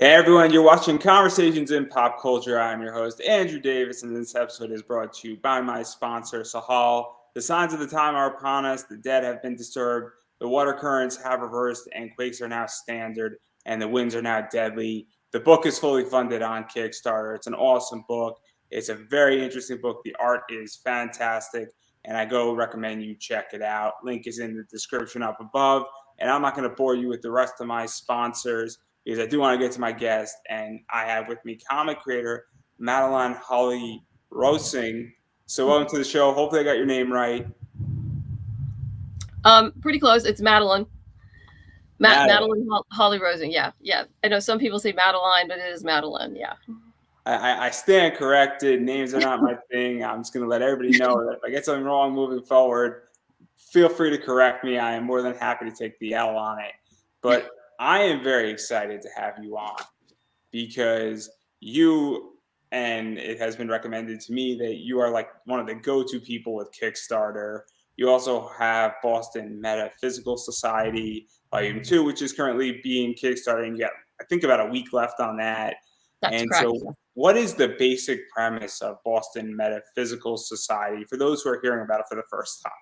Hey everyone, you're watching Conversations in Pop Culture. I'm your host, Andrew Davis, and this episode is brought to you by my sponsor, Sahal. The signs of the time are upon us. The dead have been disturbed, the water currents have reversed, and quakes are now standard, and the winds are now deadly. The book is fully funded on Kickstarter. It's an awesome book. It's a very interesting book. The art is fantastic, and I go recommend you check it out. Link is in the description up above, and I'm not going to bore you with the rest of my sponsors because I do want to get to my guest, and I have with me comic creator Madeleine Holly Rosing. So welcome to the show. Hopefully I got your name right. Pretty close. It's Madeleine. Madeleine Holly Rosing. Yeah. I know some people say Madeleine, but it is Madeleine. Yeah. I stand corrected. Names are not my thing. I'm just going to let everybody know that if I get something wrong moving forward, feel free to correct me. I am more than happy to take the L on it. But I am very excited to have you on because you, and it has been recommended to me that you are like one of the go-to people with Kickstarter. You also have Boston Metaphysical Society Volume 2, which is currently being Kickstarted. You got, I think, about a week left on that. That's correct. So what is the basic premise of Boston Metaphysical Society for those who are hearing about it for the first time?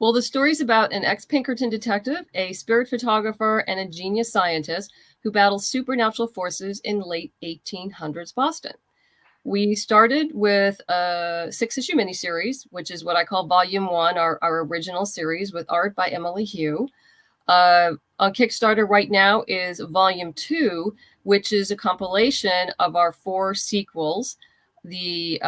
Well, the story's about an ex-Pinkerton detective, a spirit photographer, and a genius scientist who battles supernatural forces in late 1800s Boston. We started with a 6-issue miniseries, which is what I call Volume 1, our original series with art by Emily Hugh. On Kickstarter right now is Volume 2, which is a compilation of our 4 sequels. The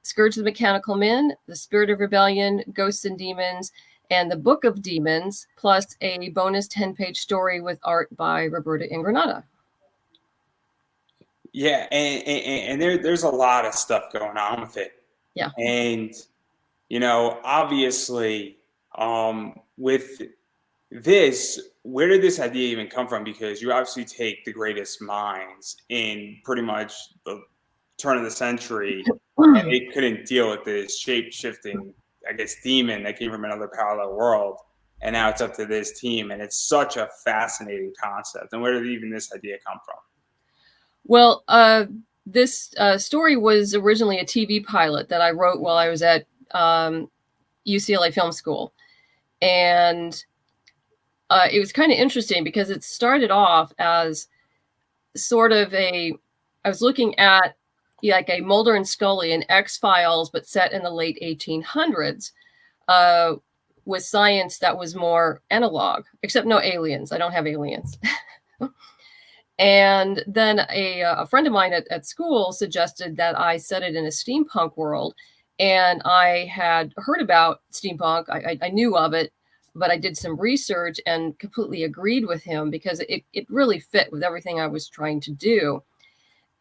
Scourge of the Mechanical Men, The Spirit of Rebellion, Ghosts and Demons, and The Book of Demons, plus a bonus 10-page story with art by Roberta Ingranata. Yeah, and there's a lot of stuff going on with it. Yeah. And, you know, obviously, with this, where did this idea even come from? Because you obviously take the greatest minds in pretty much the turn of the century, and they couldn't deal with this shape-shifting, I guess, demon that came from another parallel world, and now it's up to this team, and it's such a fascinating concept. And where did even this idea come from? Well, this story was originally a TV pilot that I wrote while I was at UCLA Film School, and it was kind of interesting because it started off as sort of I was looking at like a Mulder and Scully and X-Files, but set in the late 1800s, with science that was more analog, except no aliens. I don't have aliens. And then a friend of mine at school suggested that I set it in a steampunk world. And I had heard about steampunk. I knew of it, but I did some research and completely agreed with him because it really fit with everything I was trying to do.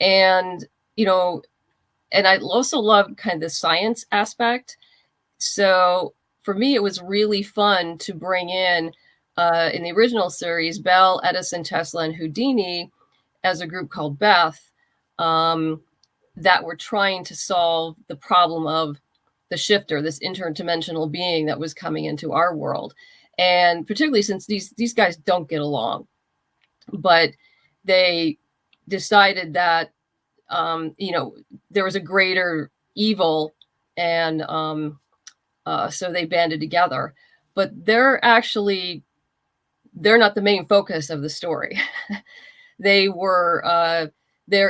And, you know, and I also love kind of the science aspect. So for me, it was really fun to bring in the original series, Bell, Edison, Tesla, and Houdini as a group called Beth, that were trying to solve the problem of the shifter, this interdimensional being that was coming into our world. And particularly since these guys don't get along, but they decided that, there was a greater evil, and so they banded together. But they're not the main focus of the story. They're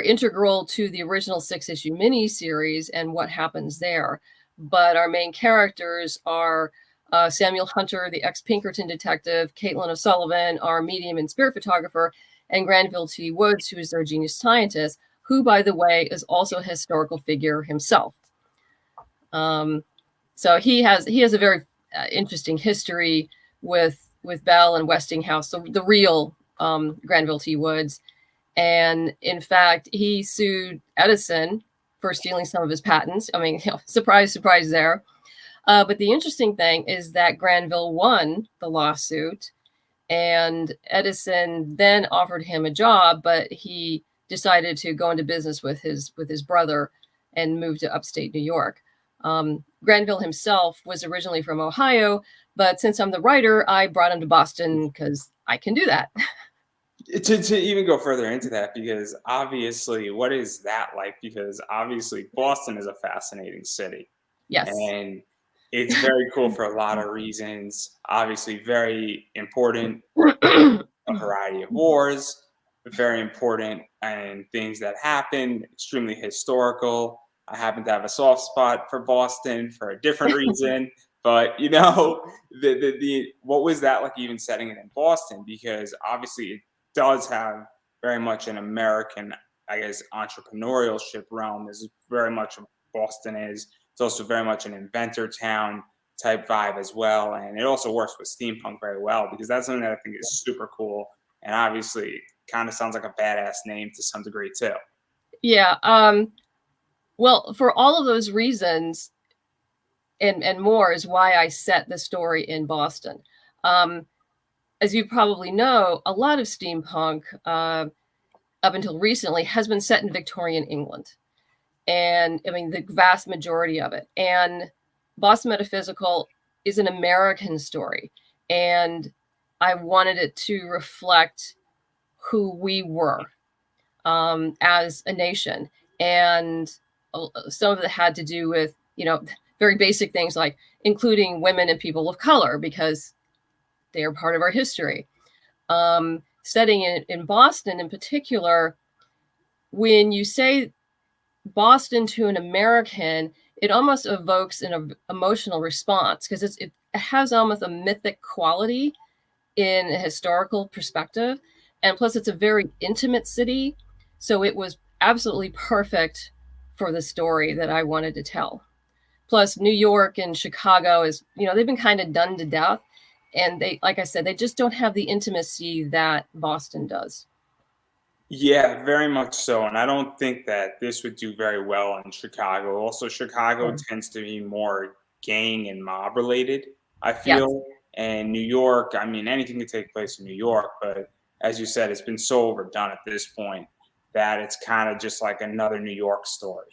integral to the original 6-issue miniseries and what happens there. But our main characters are Samuel Hunter, the ex-Pinkerton detective, Caitlin O'Sullivan, our medium and spirit photographer, and Granville T. Woods, who is their genius scientist, who, by the way, is also a historical figure himself. So he has a very interesting history with Bell and Westinghouse, the real Granville T. Woods. And in fact, he sued Edison for stealing some of his patents. I mean, surprise, surprise there. But the interesting thing is that Granville won the lawsuit, and Edison then offered him a job, but he decided to go into business with his brother and move to upstate New York. Granville himself was originally from Ohio, but since I'm the writer, I brought him to Boston because I can do that. To even go further into that, because obviously, what is that like? Because obviously, Boston is a fascinating city, Yes. and it's very cool for a lot of reasons. Obviously, very important, a variety of wars, very important, and things that happen, extremely historical. I happen to have a soft spot for Boston for a different reason, but the what was that like even setting it in Boston? Because obviously it does have very much an American, I guess, entrepreneurship realm. Is very much what Boston is. It's also very much an inventor town type vibe as well, and it also works with steampunk very well because that's something that I think is super cool, and obviously kind of sounds like a badass name to some degree too. Yeah. Well, for all of those reasons and more is why I set the story in Boston. Um, as you probably know, a lot of steampunk up until recently has been set in Victorian England. And I mean, the vast majority of it. And Boston Metaphysical is an American story. And I wanted it to reflect who we were as a nation. And some of it had to do with, very basic things like including women and people of color because they are part of our history. Setting it in Boston in particular, when you say Boston to an American, it almost evokes an emotional response because it has almost a mythic quality in a historical perspective. And plus, it's a very intimate city. So it was absolutely perfect for the story that I wanted to tell. Plus, New York and Chicago they've been kind of done to death. And they, like I said, they just don't have the intimacy that Boston does. Yeah, very much so. And I don't think that this would do very well in Chicago. Also, Chicago tends to be more gang and mob related, I Yes. feel. And New York, I mean, anything can take place in New York, but as you said, it's been so overdone at this point that it's kind of just like another New York story.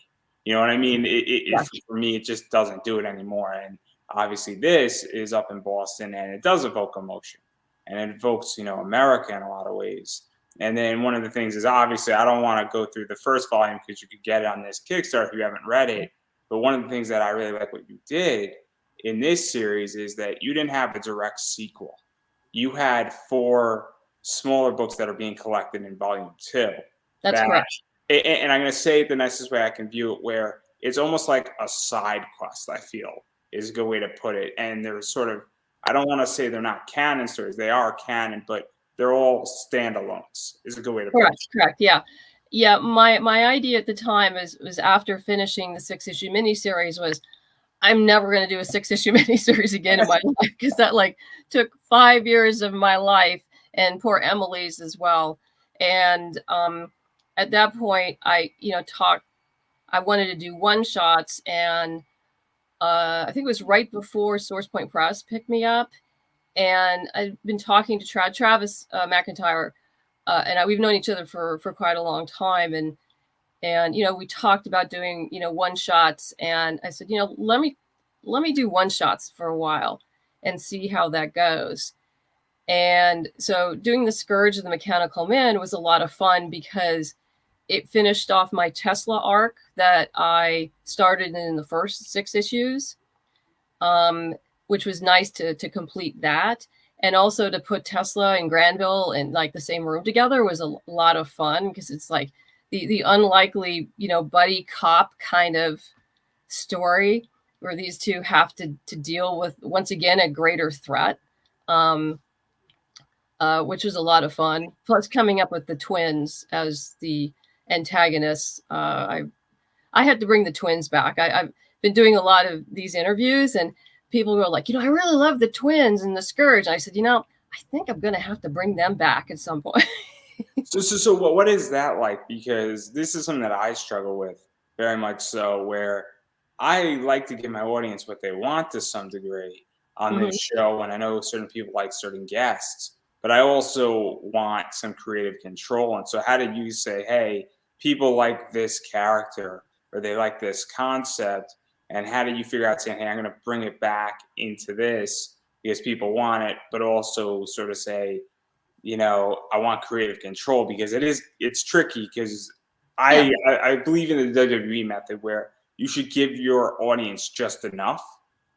You know what I mean? Yes. For me, it just doesn't do it anymore. And obviously, this is up in Boston and it does evoke emotion and it evokes, America in a lot of ways. And then one of the things is obviously I don't want to go through the first volume because you could get it on this Kickstarter if you haven't read it. But one of the things that I really like what you did in this series is that you didn't have a direct sequel. You had four smaller books that are being collected in volume two. That's That, correct. and I'm going to say it the nicest way I can view it, where it's almost like a side quest. I feel is a good way to put it. And there's sort of, I don't want to say they're not canon stories; they are canon, but they're all standalones is a good way to put it. Correct. Yeah. Yeah. My idea at the time was after finishing the 6-issue miniseries was I'm never going to do a 6-issue miniseries again in my life because that like took 5 years of my life and poor Emily's as well. And at that point, I wanted to do one shots, and I think it was right before Source Point Press picked me up, and I've been talking to Travis McIntyre, and we've known each other for quite a long time, and we talked about doing one shots, and I said, let me do one shots for a while and see how that goes. And so doing the Scourge of the Mechanical Man was a lot of fun because it finished off my Tesla arc that I started in the first 6 issues, which was nice to complete that. And also to put Tesla and Granville in like the same room together was a lot of fun because it's like the unlikely, buddy cop kind of story where these two have to deal with, once again, a greater threat, which was a lot of fun. Plus coming up with the twins as the antagonists. I had to bring the twins back. I've been doing a lot of these interviews and people were like, I really love the twins and the Scourge. And I said, I think I'm going to have to bring them back at some point. So what is that like? Because this is something that I struggle with very much so, where I like to give my audience what they want to some degree on Mhm. this show, and I know certain people like certain guests, but I also want some creative control. And so, how did you say, hey, people like this character or they like this concept, and how did you figure out saying, hey, I'm going to bring it back into this because people want it, but also sort of say, I want creative control because it's tricky because I believe in the WWE method where you should give your audience just enough,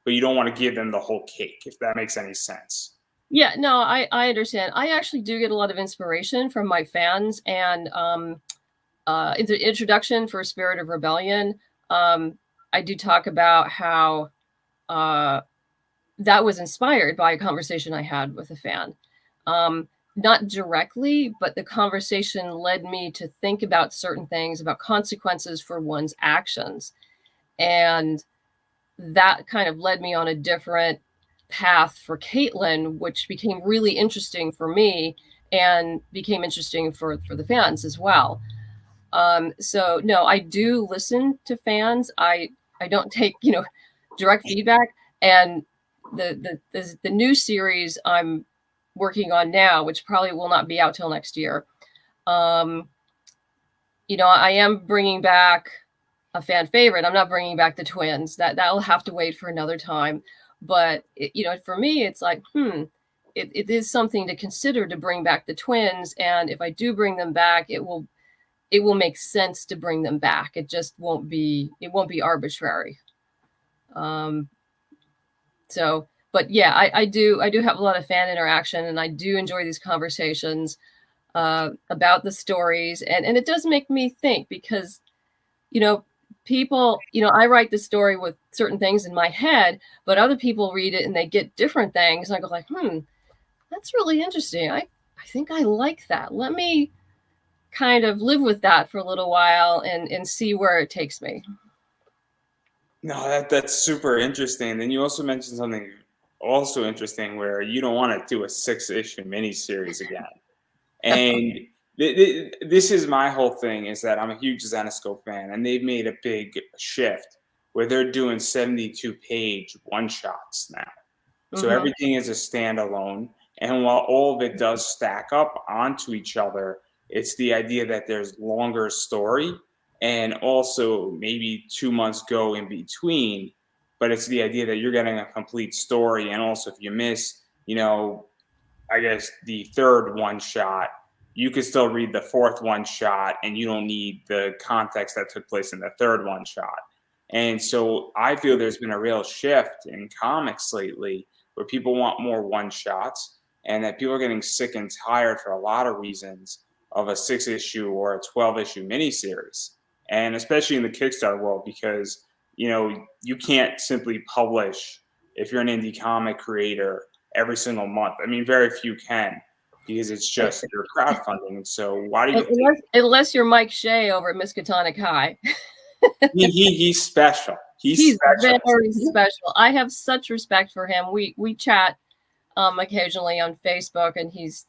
but you don't want to give them the whole cake, if that makes any sense. Yeah, no, I understand. I actually do get a lot of inspiration from my fans, and in the introduction for Spirit of Rebellion, I do talk about how that was inspired by a conversation I had with a fan. Not directly, but the conversation led me to think about certain things, about consequences for one's actions. And that kind of led me on a different path for Caitlin, which became really interesting for me and became interesting for the fans as well. So no, I do listen to fans. I don't take, direct feedback. And the new series I'm working on now, which probably will not be out till next year. I am bringing back a fan favorite. I'm not bringing back the twins. That'll have to wait for another time. But for me, it's like, it is something to consider to bring back the twins. And if I do bring them back, it will make sense to bring them back. It just won't be arbitrary. But yeah, I do have a lot of fan interaction, and I do enjoy these conversations about the stories, and it does make me think because, people, I write the story with certain things in my head, but other people read it and they get different things. And I go like, that's really interesting. I think I like that. Let me kind of live with that for a little while and see where it takes me. No, that's super interesting. Then you also mentioned something also interesting where you don't want to do a 6-issue miniseries again. And this is my whole thing, is that I'm a huge Zenescope fan, and they've made a big shift where they're doing 72-page one-shots now. So everything is a standalone. And while all of it does stack up onto each other, it's the idea that there's longer story and also maybe 2 months go in between. But it's the idea that you're getting a complete story. And also, if you miss, I guess the third one shot, you could still read the fourth one shot and you don't need the context that took place in the third one shot. And so I feel there's been a real shift in comics lately where people want more one shots, and that people are getting sick and tired for a lot of reasons of a 6-issue or a 12-issue miniseries. And especially in the Kickstarter world, because, you can't simply publish, if you're an indie comic creator, every single month. I mean, very few can, because it's just your crowdfunding. So why do you unless you're Mike Shea over at Miskatonic High. He's special. He's special. Very special. I have such respect for him. We chat occasionally on Facebook, and he's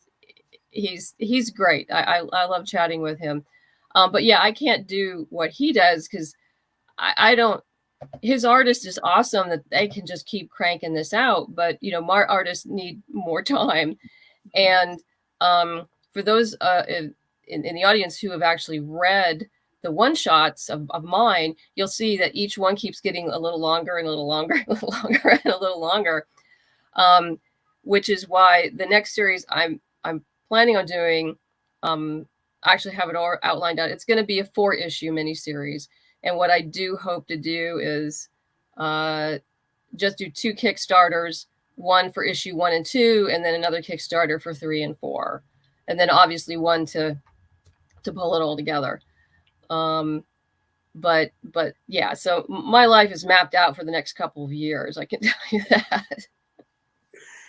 great. I love chatting with him. But yeah, I can't do what he does because I don't. His artist is awesome that they can just keep cranking this out, but my artists need more time. And for those in the audience who have actually read the one shots of mine, you'll see that each one keeps getting a little longer and a little longer, a little longer and a little longer. Which is why the next series I'm planning on doing, I actually have it all outlined out. It's going to be a 4-issue miniseries. And what I do hope to do is just do 2 Kickstarters, one for issue 1 and 2, and then another Kickstarter for 3 and 4. And then obviously one to pull it all together. But yeah, so my life is mapped out for the next couple of years. I can tell you that.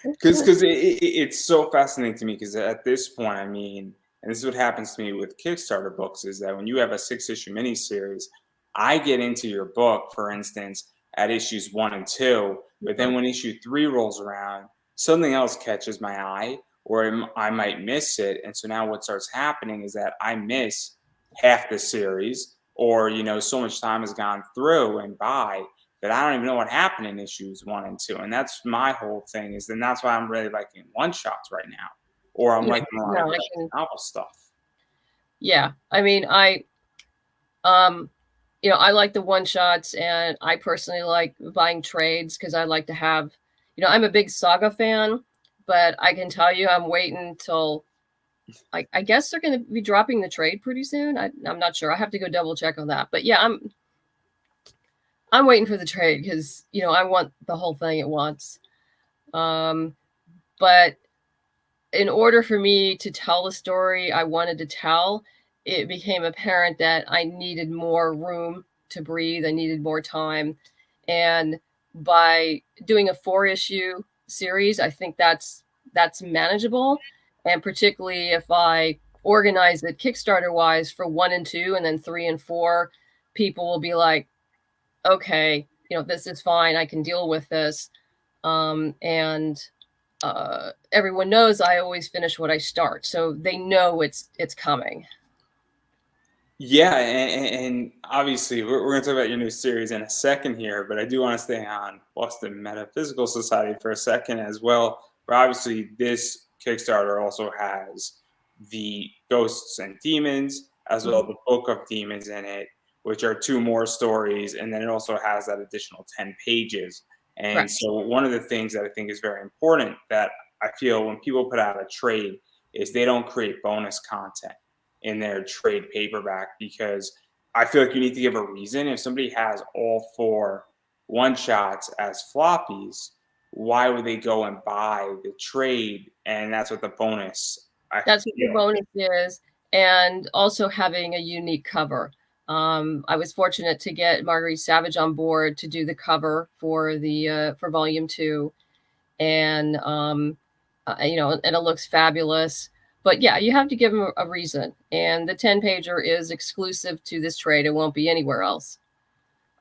Because it's so fascinating to me, because at this point, I mean, and this is what happens to me with Kickstarter books, is that when you have a 6-issue miniseries, I get into your book, for instance, at issues 1 and 2, but then when issue 3 rolls around, something else catches my eye, or I might miss it. And so now what starts happening is that I miss half the series, or, so much time has gone through and by that I don't even know what happened in issues 1 and 2. And that's my whole thing, is then that's why I'm really liking one-shots right now, or I'm liking a lot of novel stuff. Yeah. I mean, I like the one-shots, and I personally like buying trades because I like to have, I'm a big Saga fan, but I can tell you I'm waiting till I guess they're going to be dropping the trade pretty soon. I'm not sure. I have to go double check on that. But yeah, I'm waiting for the trade because I want the whole thing at once. But in order for me to tell the story I wanted to tell, it became apparent that I needed more room to breathe. I needed more time. And by doing a 4-issue series, I think that's manageable. And particularly if I organize it Kickstarter wise for 1 and 2 and then 3 and 4, people will be like, okay, this is fine. I can deal with this. And everyone knows I always finish what I start, so they know it's coming. Yeah, and obviously we're going to talk about your new series in a second here, but I do want to stay on Boston Metaphysical Society for a second as well. Where obviously this Kickstarter also has the Ghosts and Demons as well as the Book of Demons in it, which are 2 more stories, and then it also has that additional 10 pages. And Correct. so one of the things that I think is very important that I feel when people put out a trade is they don't create bonus content in their trade paperback, because I feel like you need to give a reason. If somebody has all 4 one shots as floppies, why would they go and buy the trade? And that's what the bonus, I That's what the feel. bonus is, and also having a unique cover. I was fortunate to get Marguerite Savage on board to do the cover for the for Volume 2, and and it looks fabulous. But yeah, you have to give them a reason. And the 10-pager is exclusive to this trade. It won't be anywhere else.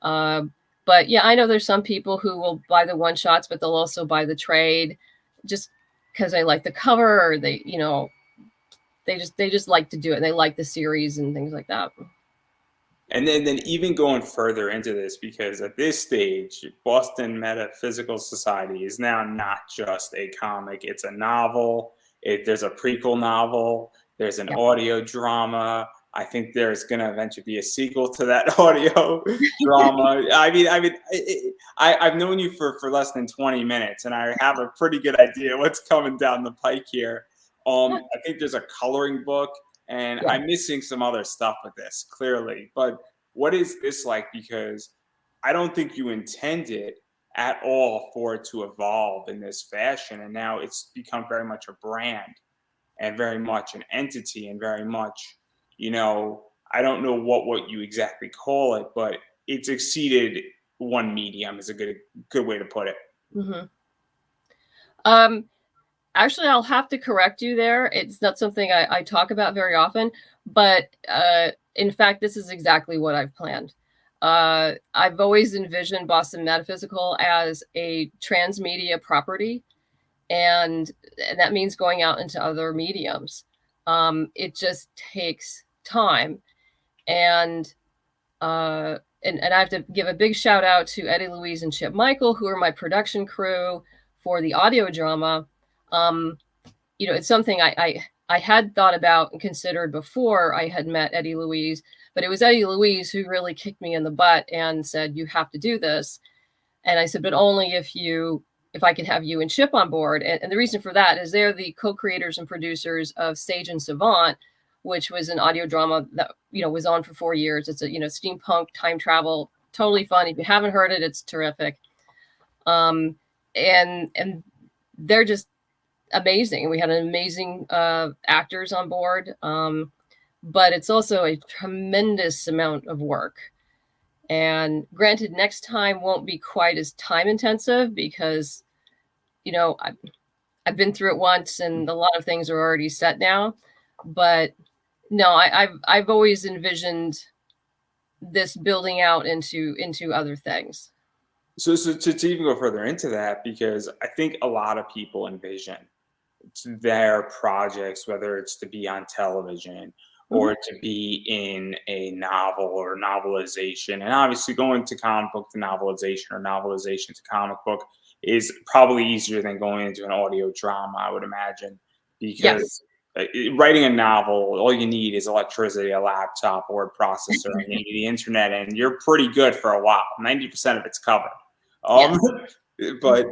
But yeah, I know there's some people who will buy the one shots, but they'll also buy the trade just because they like the cover, or they just like to do it. They like the series and things like that. And then even going further into this, because at this stage, Boston Metaphysical Society is now not just a comic; it's a novel. There's a prequel novel. There's an Yeah. audio drama. I think there's going to eventually be a sequel to that audio drama. I've known you for less than 20 minutes, and I have a pretty good idea what's coming down the pike here. I think there's a coloring book, and Yeah. I'm missing some other stuff with this, clearly. But what is this like? Because I don't think you intended at all for it to evolve in this fashion. And now it's become very much a brand and very much an entity and very much, I don't know what you exactly call it, but it's exceeded one medium is a good way to put it. Mm-hmm. Actually, I'll have to correct you there. It's not something I talk about very often, but in fact, this is exactly what I've planned. I've always envisioned Boston Metaphysical as a transmedia property, and that means going out into other mediums. It just takes time, and and I have to give a big shout out to Eddie Louise and Chip Michael, who are my production crew for the audio drama. It's something I had thought about and considered before I had met Eddie Louise, but it was Eddie Louise who really kicked me in the butt and said, you have to do this. And I said, but only if I can have you and Chip on board. And the reason for that is they're the co-creators and producers of Sage and Savant, which was an audio drama that, was on for 4 years. It's a, steampunk time travel, totally fun. If you haven't heard it, it's terrific. And they're just amazing. We had an amazing actors on board. But it's also a tremendous amount of work. And granted, next time won't be quite as time intensive because, I've been through it once and a lot of things are already set now. But no, I've always envisioned this building out into other things. So to even go further into that, because I think a lot of people envision their projects, whether it's to be on television or to be in a novel or novelization. And obviously going to comic book to novelization or novelization to comic book is probably easier than going into an audio drama, I would imagine, Yes. because writing a novel, all you need is electricity, a laptop, or a processor, and maybe the internet, and you're pretty good for a while. 90% of it's covered. Yes. But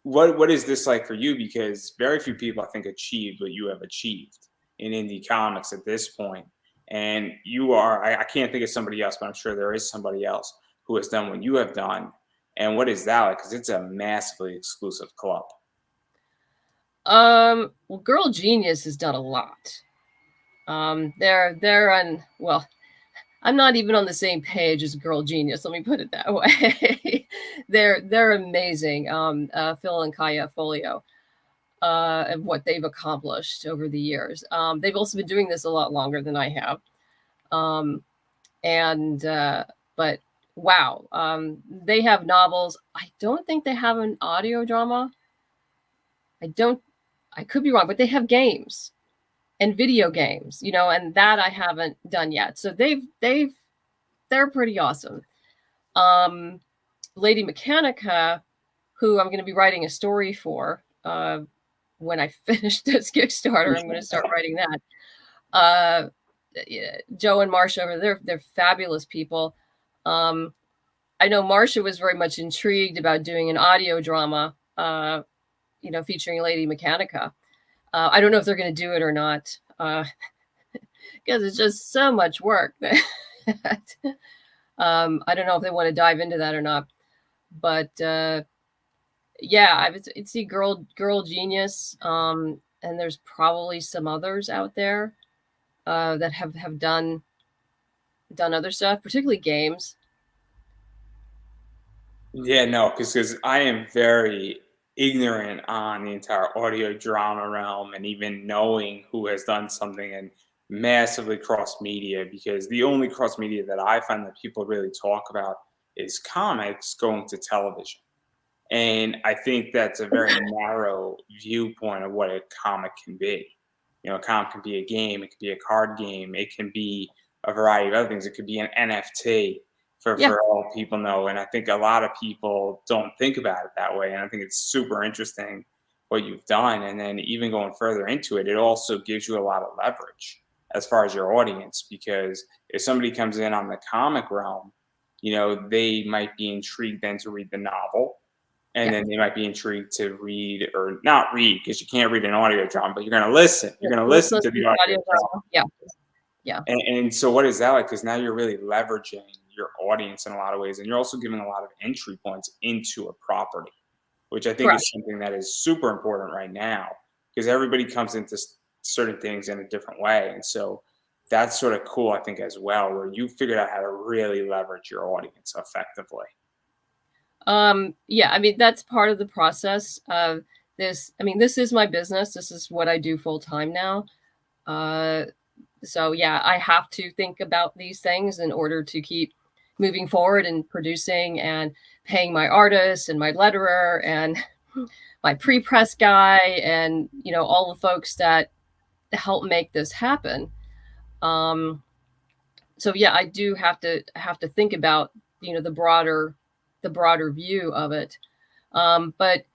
what is this like for you? Because very few people, I think, achieved what you have achieved. in indie comics at this point. And you are, I can't think of somebody else, but I'm sure there is somebody else who has done what you have done. And what is that like? Because it's a massively exclusive club. Well, Girl Genius has done a lot. They're on, well, I'm not even on the same page as Girl Genius. Let me put it that way. They're amazing. Phil and Kaya Folio, and what they've accomplished over the years. They've also been doing this a lot longer than I have. And but wow, they have novels. I don't think they have an audio drama. I could be wrong, but they have games and video games, and that I haven't done yet. So they're pretty awesome. Lady Mechanica, who I'm going to be writing a story for when I finish this Kickstarter, I'm going to start writing that. Joe and Marcia over there, they're fabulous people. I know Marcia was very much intrigued about doing an audio drama, featuring Lady Mechanica. I don't know if they're going to do it or not, because it's just so much work. I don't know if they want to dive into that or not, but yeah, it's the Girl Genius, and there's probably some others out there that have done other stuff, particularly games. Yeah, no, because I am very ignorant on the entire audio drama realm, and even knowing who has done something and massively cross media, because the only cross media that I find that people really talk about is comics going to television. And I think that's a very narrow viewpoint of what a comic can be. A comic can be a game, it could be a card game, it can be a variety of other things. It could be an NFT Yeah. for all people know. And I think a lot of people don't think about it that way. And I think it's super interesting what you've done. And then even going further into it, it also gives you a lot of leverage as far as your audience, because if somebody comes in on the comic realm, they might be intrigued then to read the novel. And then they might be intrigued to read, or not read, because you can't read an audio drama, but you're going to listen. You're going to listen to the audio drama. Yeah. Yeah. And so what is that like? Because now you're really leveraging your audience in a lot of ways. And you're also giving a lot of entry points into a property, which I think Correct. is something that is super important right now, because everybody comes into certain things in a different way. And so that's sort of cool, I think, as well, where you figured out how to really leverage your audience effectively. Yeah, I mean, that's part of the process of this. I mean, this is my business. This is what I do full time now. So yeah, I have to think about these things in order to keep moving forward and producing and paying my artists and my letterer and my pre-press guy and, all the folks that help make this happen. So yeah, I do have to think about, the broader view of it. But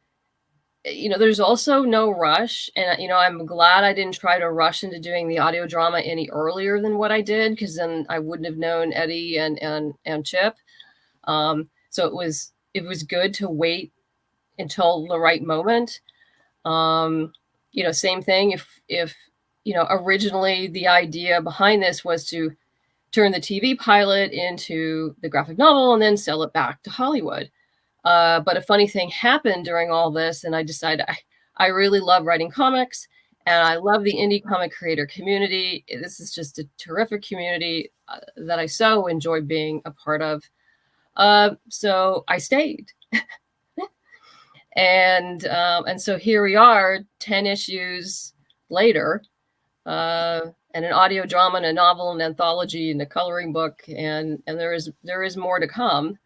there's also no rush. And, I'm glad I didn't try to rush into doing the audio drama any earlier than what I did, because then I wouldn't have known Eddie and Chip. So it was good to wait until the right moment. Same thing if originally the idea behind this was to turn the TV pilot into the graphic novel and then sell it back to Hollywood. But a funny thing happened during all this, and I decided I really love writing comics, and I love the indie comic creator community. This is just a terrific community that I so enjoy being a part of. So I stayed. And so here we are, 10 issues later, and an audio drama and a novel, an anthology and a coloring book, and there is more to come.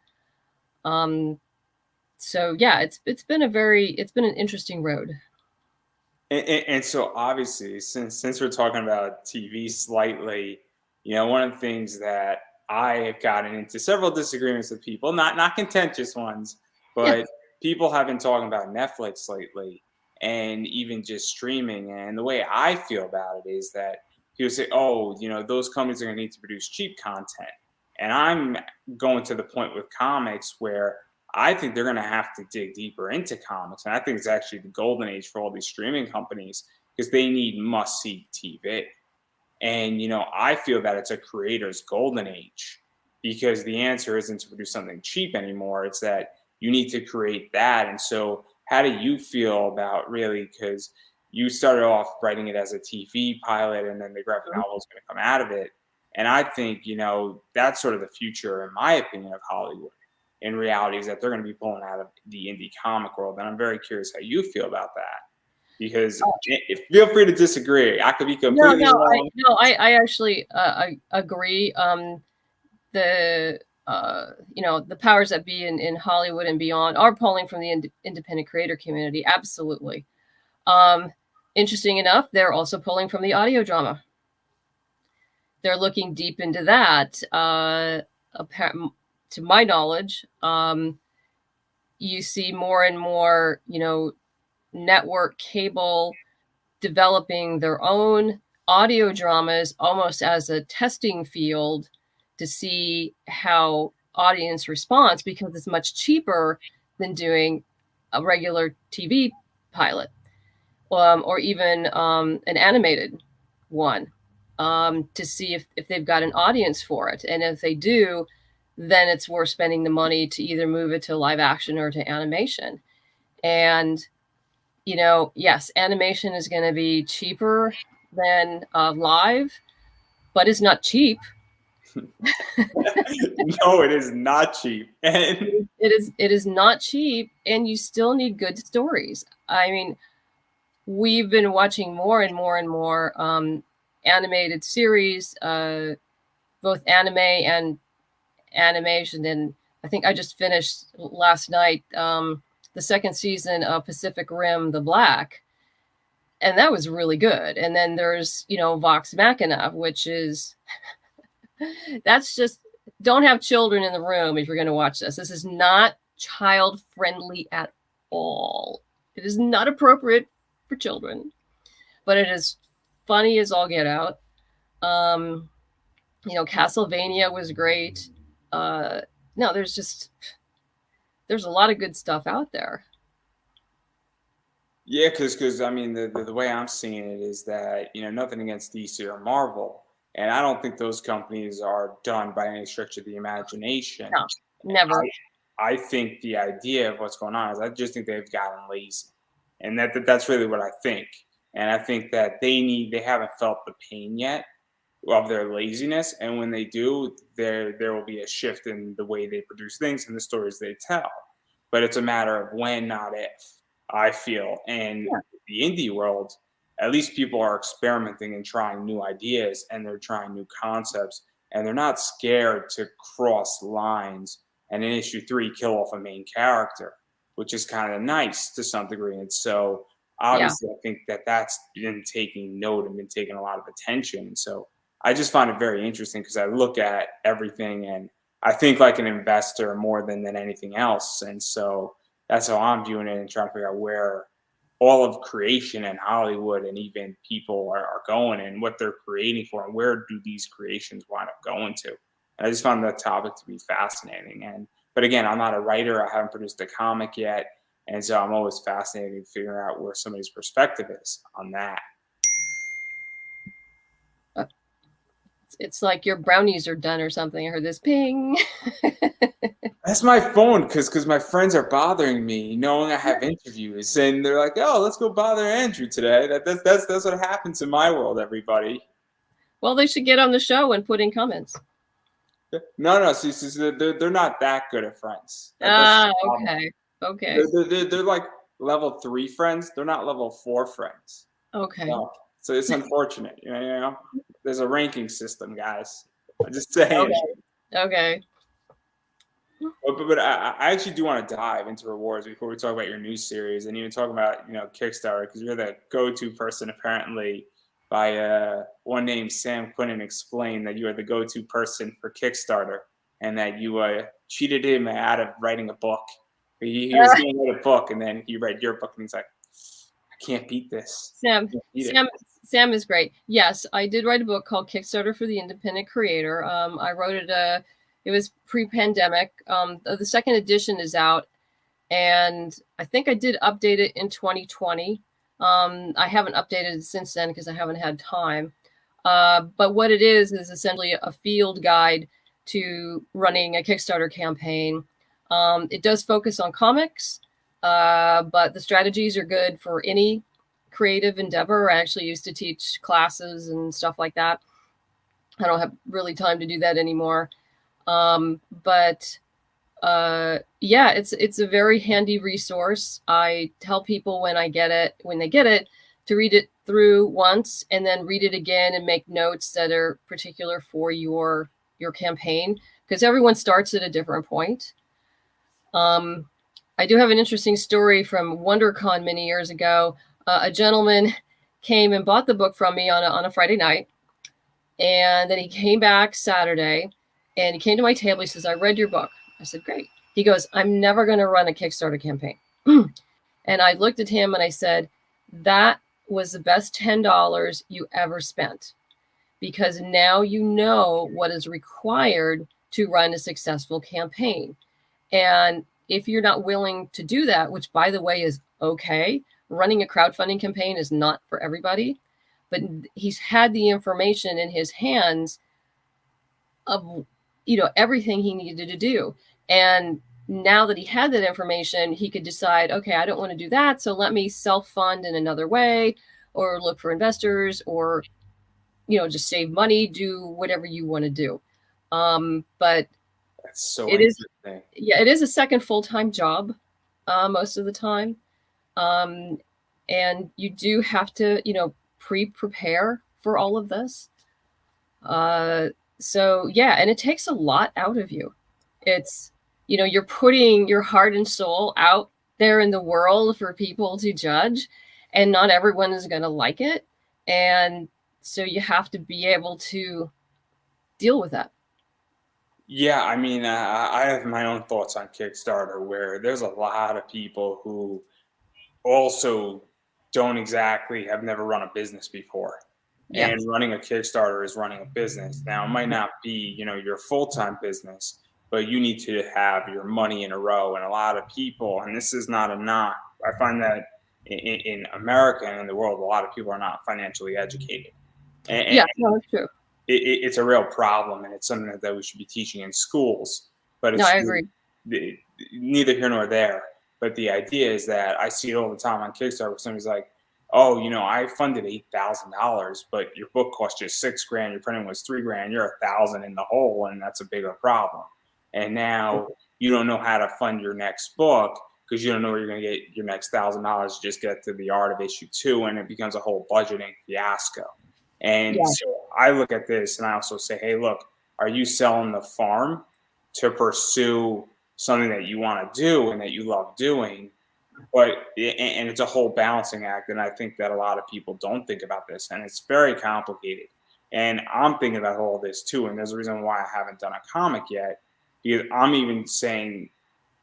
So yeah, it's been an interesting road. And so obviously, since we're talking about TV slightly, one of the things that I have gotten into several disagreements with people, not contentious ones, but people have been talking about Netflix lately, and even just streaming. And the way I feel about it is that people say, oh, those companies are going to need to produce cheap content. And I'm going to the point with comics where I think they're going to have to dig deeper into comics. And I think it's actually the golden age for all these streaming companies, because they need must-see TV. And, I feel that it's a creator's golden age, because the answer isn't to produce something cheap anymore. It's that you need to create that. And so, how do you feel about, really, because you started off writing it as a TV pilot, and then the graphic novel is going to come out of it. And I think, that's sort of the future, in my opinion, of Hollywood. In reality, is that they're going to be pulling out of the indie comic world. And I'm very curious how you feel about that, because feel free to disagree. I could be completely wrong. I actually I agree. The the powers that be in Hollywood and beyond are pulling from the independent creator community. Absolutely. Interesting enough, they're also pulling from the audio drama. They're looking deep into that. To my knowledge, you see more and more, network cable developing their own audio dramas almost as a testing field to see how audience responds, because it's much cheaper than doing a regular TV pilot, or even an animated one, to see if they've got an audience for it. And if they do, then it's worth spending the money to either move it to live action or to animation. And, yes, animation is going to be cheaper than live, but it's not cheap. No, it is not cheap. And it is not cheap, and you still need good stories. I mean, we've been watching more and more and more animated series, both anime and animation. And I think I just finished last night the second season of Pacific Rim: The Black, and that was really good. And then there's Vox Machina, which is that's just, don't have children in the room if you're going to watch this. This is not child friendly at all. It is not appropriate for children, but it is funny as all get out. Castlevania was great. No, there's a lot of good stuff out there. Yeah, because I mean, the way I'm seeing it is that, nothing against DC or Marvel, and I don't think those companies are done by any stretch of the imagination. No, never. I think the idea of what's going on is, I just think they've gotten lazy, and that's really what I think. And I think that they haven't felt the pain yet of their laziness, and when they do, there will be a shift in the way they produce things and the stories they tell. But it's a matter of when, not if, I feel. And the indie world, at least people are experimenting and trying new ideas, and they're trying new concepts, and they're not scared to cross lines and in issue 3 kill off a main character, which is kind of nice to some degree. And so obviously I think that's been taking note and been taking a lot of attention. And so I just find it very interesting, because I look at everything and I think like an investor more than anything else. And so that's how I'm viewing it, and trying to figure out where all of creation and Hollywood and even people are going, and what they're creating for, and where do these creations wind up going to. And I just found that topic to be fascinating. But again, I'm not a writer. I haven't produced a comic yet. And so I'm always fascinated in figuring out where somebody's perspective is on that. It's like your brownies are done or something. I heard this ping. That's my phone, because my friends are bothering me, knowing I have interviews, and they're like, "Oh, let's go bother Andrew today." That's what happens in my world, everybody. Well, they should get on the show and put in comments. No, see, they're not that good at friends. Okay. They're like level 3 friends. They're not level 4 friends. Okay. So it's unfortunate, There's a ranking system, guys. I'm just saying. Okay. But I actually do want to dive into rewards before we talk about your new series, and even talk about Kickstarter, because you're the go-to person apparently. By one named Sam Quinnen explained that you are the go-to person for Kickstarter, and that you cheated him out of writing a book. He was going to write a book, and then he read your book, and he's like, "I can't beat this." Sam is great. Yes, I did write a book called Kickstarter for the Independent Creator. I wrote it. It was pre-pandemic. The second edition is out, and I think I did update it in 2020. I haven't updated it since then because I haven't had time. But what it is essentially a field guide to running a Kickstarter campaign. It does focus on comics, but the strategies are good for any creative endeavor. I actually used to teach classes and stuff like that. I don't have really time to do that anymore. But yeah, it's a very handy resource. I tell people when they get it, to read it through once and then read it again and make notes that are particular for your campaign, because everyone starts at a different point. I do have an interesting story from WonderCon many years ago. A gentleman came and bought the book from me on a Friday night, and then he came back Saturday, and he came to my table. He says, "I read your book." I said, "Great." He goes, "I'm never going to run a Kickstarter campaign." And I looked at him and I said, "That was the best $10 you ever spent, because now you know what is required to run a successful campaign. And if you're not willing to do that, which by the way is okay, running a crowdfunding campaign is not for everybody, but he's had the information in his hands of, everything he needed to do. And now that he had that information, he could decide, okay, I don't want to do that, so let me self-fund in another way, or look for investors, or just save money, do whatever you want to do. But That's so it is, interesting. yeah, it is a second full-time job most of the time. And you do have to, pre-prepare for all of this. So yeah, and it takes a lot out of you. It's, you're putting your heart and soul out there in the world for people to judge, and not everyone is going to like it. And so you have to be able to deal with that. Yeah, I mean, I have my own thoughts on Kickstarter, where there's a lot of people who also don't exactly have never run a business before. Yeah. And running a Kickstarter is running a business. Now, it might not be, your full-time business, but you need to have your money in a row. And a lot of people, and this is not a knock, I find that in America and in the world, a lot of people are not financially educated. And Yeah, no, that's true. it's a real problem, and it's something that we should be teaching in schools. But No, it's I agree. neither here nor there. But the idea is that I see it all the time on Kickstarter, where somebody's like, "Oh, I funded $8,000, but your book cost you 6 grand. Your printing was 3 grand. You're 1,000 in the hole, and that's a bigger problem. And now you don't know how to fund your next book because you don't know where you're going to get your next $1,000. Just get to the art of issue 2, and it becomes a whole budgeting fiasco." And Yeah. so I look at this and I also say, "Hey, look, are you selling the farm to pursue something that you want to do and that you love doing?" And it's a whole balancing act. And I think that a lot of people don't think about this, and it's very complicated. And I'm thinking about all this too. And there's a reason why I haven't done a comic yet, because I'm even saying,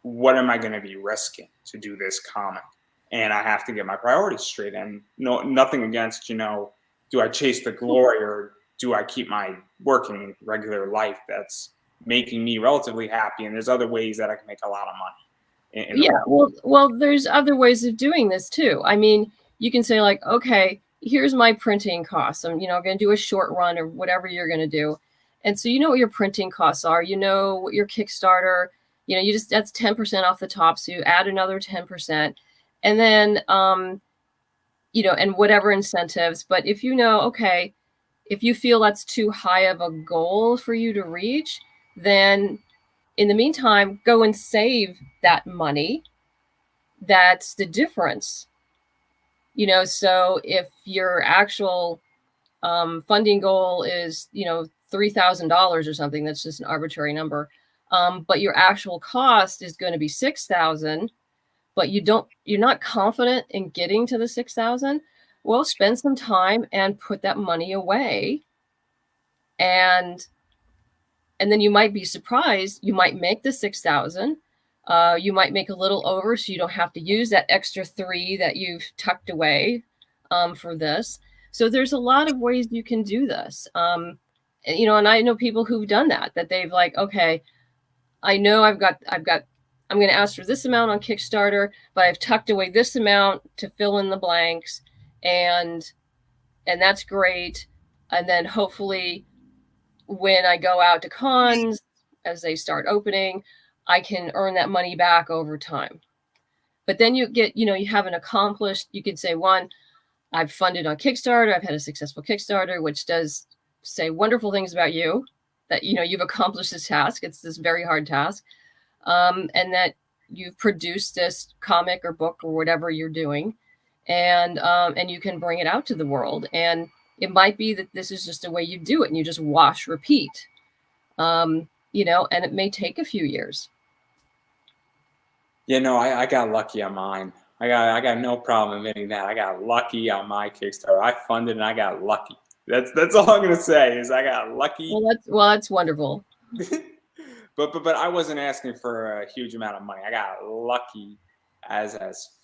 what am I going to be risking to do this comic? And I have to get my priorities straight. And no, nothing against, do I chase the glory, or do I keep my working regular life that's making me relatively happy? And there's other ways that I can make a lot of money in the Yeah. world. Well, there's other ways of doing this too. I mean, you can say like, okay, here's my printing costs. I'm, going to do a short run or whatever you're going to do. And so you know what your printing costs are, what your Kickstarter, that's 10% off the top. So you add another 10%, and then, and whatever incentives. But if okay, if you feel that's too high of a goal for you to reach, then in the meantime, go and save that money. That's the difference. So if your actual funding goal is, $3,000 or something, that's just an arbitrary number. But your actual cost is going to be 6,000, but you're not confident in getting to the 6,000. Well, spend some time and put that money away. And then you might be surprised. You might make the 6,000. You might make a little over, so you don't have to use that extra 3 that you've tucked away for this. So there's a lot of ways you can do this. And I know people who've done that they've like, okay, I know I'm going to ask for this amount on Kickstarter, but I've tucked away this amount to fill in the blanks. and that's great. And then hopefully when I go out to cons as they start opening, I can earn that money back over time. But then you get, you haven't accomplished, you could say, one, I've funded on Kickstarter, I've had a successful Kickstarter, which does say wonderful things about you, that, you've accomplished this task. It's this very hard task. And that you've produced this comic or book or whatever you're doing, and you can bring it out to the world. And it might be that this is just a way you do it, and you just wash, repeat, and it may take a few years. I got lucky on mine. I got no problem admitting that. I got lucky on my Kickstarter. I funded and I got lucky. That's all I'm gonna say is I got lucky. Well, that's wonderful. But I wasn't asking for a huge amount of money. I got lucky as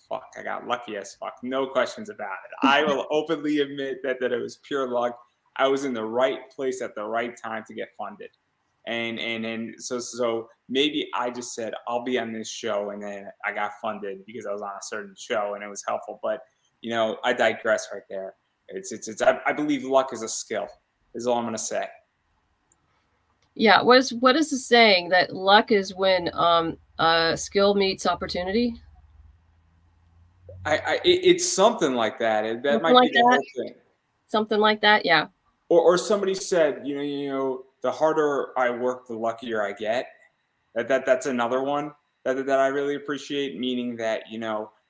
fuck. I got lucky as fuck. No questions about it. I will openly admit that it was pure luck. I was in the right place at the right time to get funded. And so maybe I just said I'll be on this show, and then I got funded because I was on a certain show and it was helpful. But I digress right there. I believe luck is a skill. Is all I'm gonna say. Yeah. What is the saying that luck is when skill meets opportunity? It's something like that. That Something might like be the that. whole thing. Something like that. Yeah. Or somebody said, the harder I work, the luckier I get. That's another one that I really appreciate. Meaning that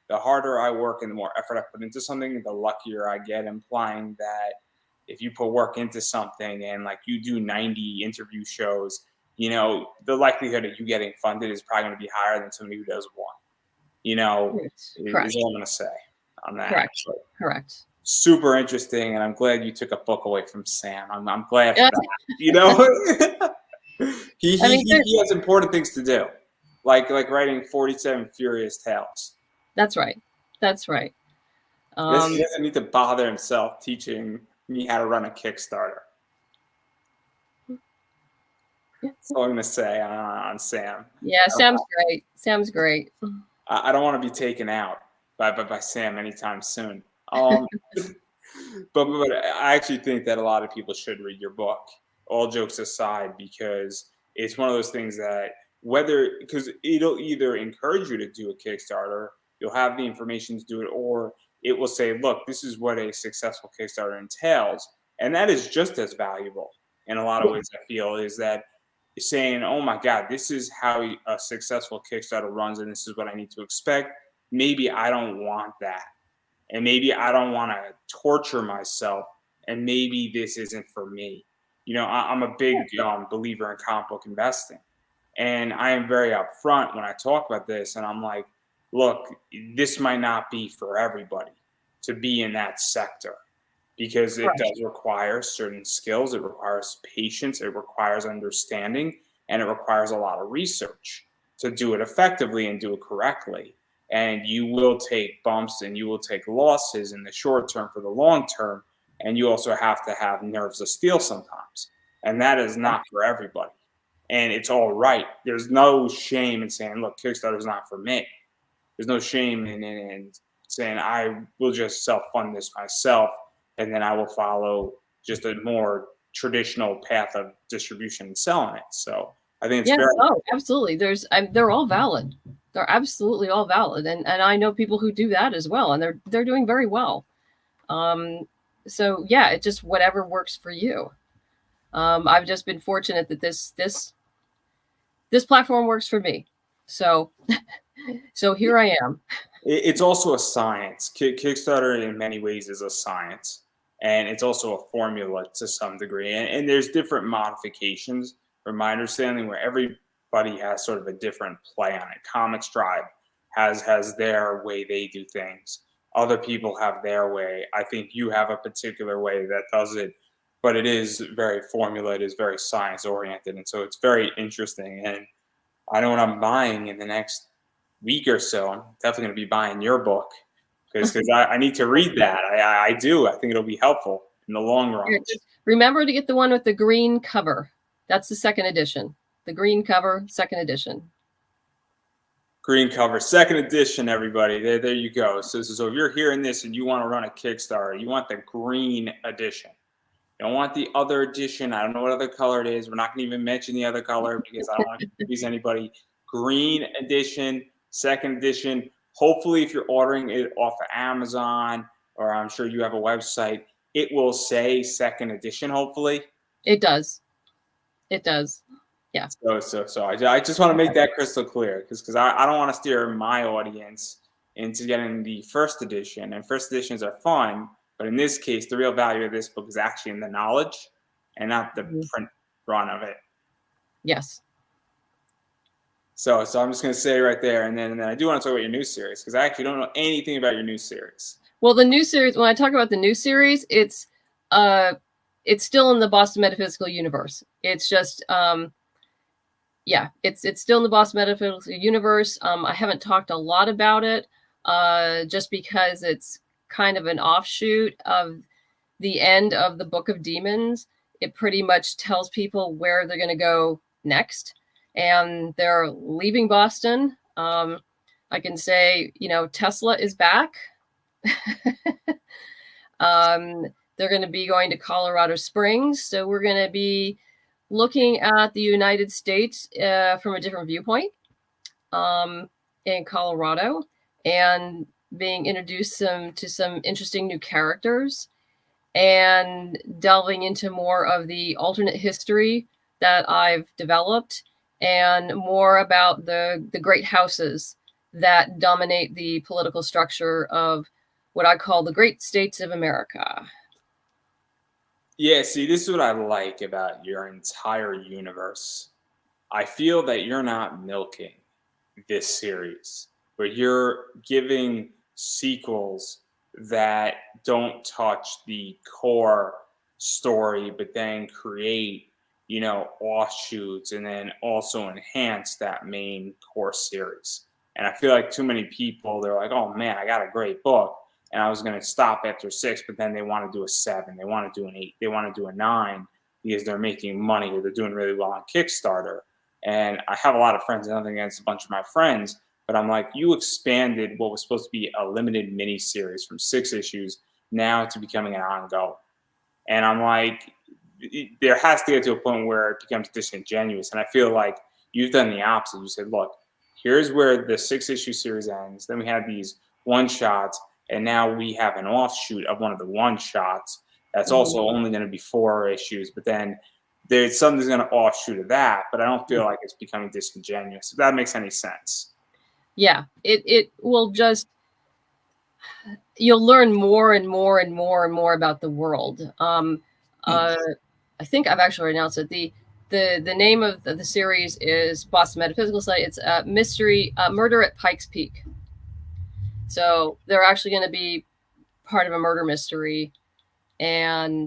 the harder I work and the more effort I put into something, the luckier I get. Implying that if you put work into something and like you do 90 interview shows, the likelihood of you getting funded is probably going to be higher than somebody who does one. Correct. Is all I'm going to say on that. Correct. Actually. Correct. Super interesting, and I'm glad you took a book away from Sam. I'm glad for that. He has important things to do, like writing 47 Furious Tales. That's right. He doesn't need to bother himself teaching me how to run a Kickstarter. That's all I'm gonna say on Sam. Yeah, Sam's great. Sam's great. I don't want to be taken out by Sam anytime soon. But I actually think that a lot of people should read your book, all jokes aside, because it's one of those things that because it'll either encourage you to do a Kickstarter, you'll have the information to do it, or it will say, look, this is what a successful Kickstarter entails. And that is just as valuable in a lot of ways, I feel, is that saying, oh my God, this is how a successful Kickstarter runs, and this is what I need to expect. Maybe I don't want that. And maybe I don't want to torture myself, and maybe this isn't for me. I'm a big believer in comic book investing, and I am very upfront when I talk about this. And I'm like, look, this might not be for everybody to be in that sector, because it does require certain skills. It requires patience. It requires understanding, and it requires a lot of research to do it effectively and do it correctly. And you will take bumps and you will take losses in the short term for the long term. And you also have to have nerves of steel sometimes. And that is not for everybody. And it's all right. There's no shame in saying, look, Kickstarter is not for me. There's no shame in saying, I will just self-fund this myself, and then I will follow just a more traditional path of distribution and selling it. So I think it's absolutely. They're all valid. They're absolutely all valid, and I know people who do that as well, and they're doing very well. So yeah, it just whatever works for you. I've just been fortunate that this platform works for me. So here I am. It's also a science. Kickstarter in many ways is a science, and it's also a formula to some degree. And there's different modifications, from my understanding, where everybody has sort of a different play on it. Comics Tribe has their way they do things. Other people have their way. I think you have a particular way that does it, but it is very formula. It is very science oriented, and so it's very interesting. And I know what I'm buying in the next week or so. I'm definitely going to be buying your book because I need to read that. I do. I think it'll be helpful in the long run. Remember to get the one with the green cover. That's the second edition. The green cover, second edition. Green cover, second edition, everybody. There you go. So if you're hearing this and you want to run a Kickstarter, you want the green edition. You don't want the other edition. I don't know what other color it is. We're not going to even mention the other color because I don't want to confuse anybody. Green edition, second edition. Hopefully, if you're ordering it off of Amazon, or I'm sure you have a website, it will say second edition, hopefully. It does. It does. Yeah. So I just want to make that crystal clear because I don't want to steer my audience into getting the first edition. And first editions are fun, but in this case, the real value of this book is actually in the knowledge and not the print run of it. Yes. So I'm just going to say right there, and then I do want to talk about your new series because I actually don't know anything about your new series. Well, the new series, when I talk about the new series, it's still in the Boston Metaphysical universe. It's just, it's still in the Boston Metaphysical universe. I haven't talked a lot about it, just because it's kind of an offshoot of the end of the Book of Demons. It pretty much tells people where they're going to go next, and they're leaving Boston. I can say, Tesla is back. They're going to be going to Colorado Springs. So we're going to be looking at the United States from a different viewpoint in Colorado, and being introduced to some interesting new characters, and delving into more of the alternate history that I've developed, and more about the great houses that dominate the political structure of what I call the great states of America. Yeah, see, this is what I like about your entire universe. I feel that you're not milking this series, but you're giving sequels that don't touch the core story, but then create, offshoots and then also enhance that main core series. And I feel like too many people, they're like, oh man, I got a great book. And I was going to stop after 6, but then they want to do a 7. They want to do an 8. They want to do a 9 because they're making money or they're doing really well on Kickstarter. And I have a lot of friends, nothing against a bunch of my friends, but I'm like, you expanded what was supposed to be a limited mini series from 6 issues now to becoming an ongoing. And I'm like, there has to get to a point where it becomes disingenuous. And I feel like you've done the opposite. You said, look, here's where the 6-issue series ends. Then we have these one-shots. And now we have an offshoot of one of the one-shots that's also only going to be 4 issues. But then there's something's going to offshoot of that. But I don't feel like it's becoming disingenuous. If that makes any sense. Yeah, it will just, you'll learn more and more and more and more about the world. I think I've actually announced it. The name of the series is Boston Metaphysical Site. It's Murder at Pikes Peak. So they're actually going to be part of a murder mystery or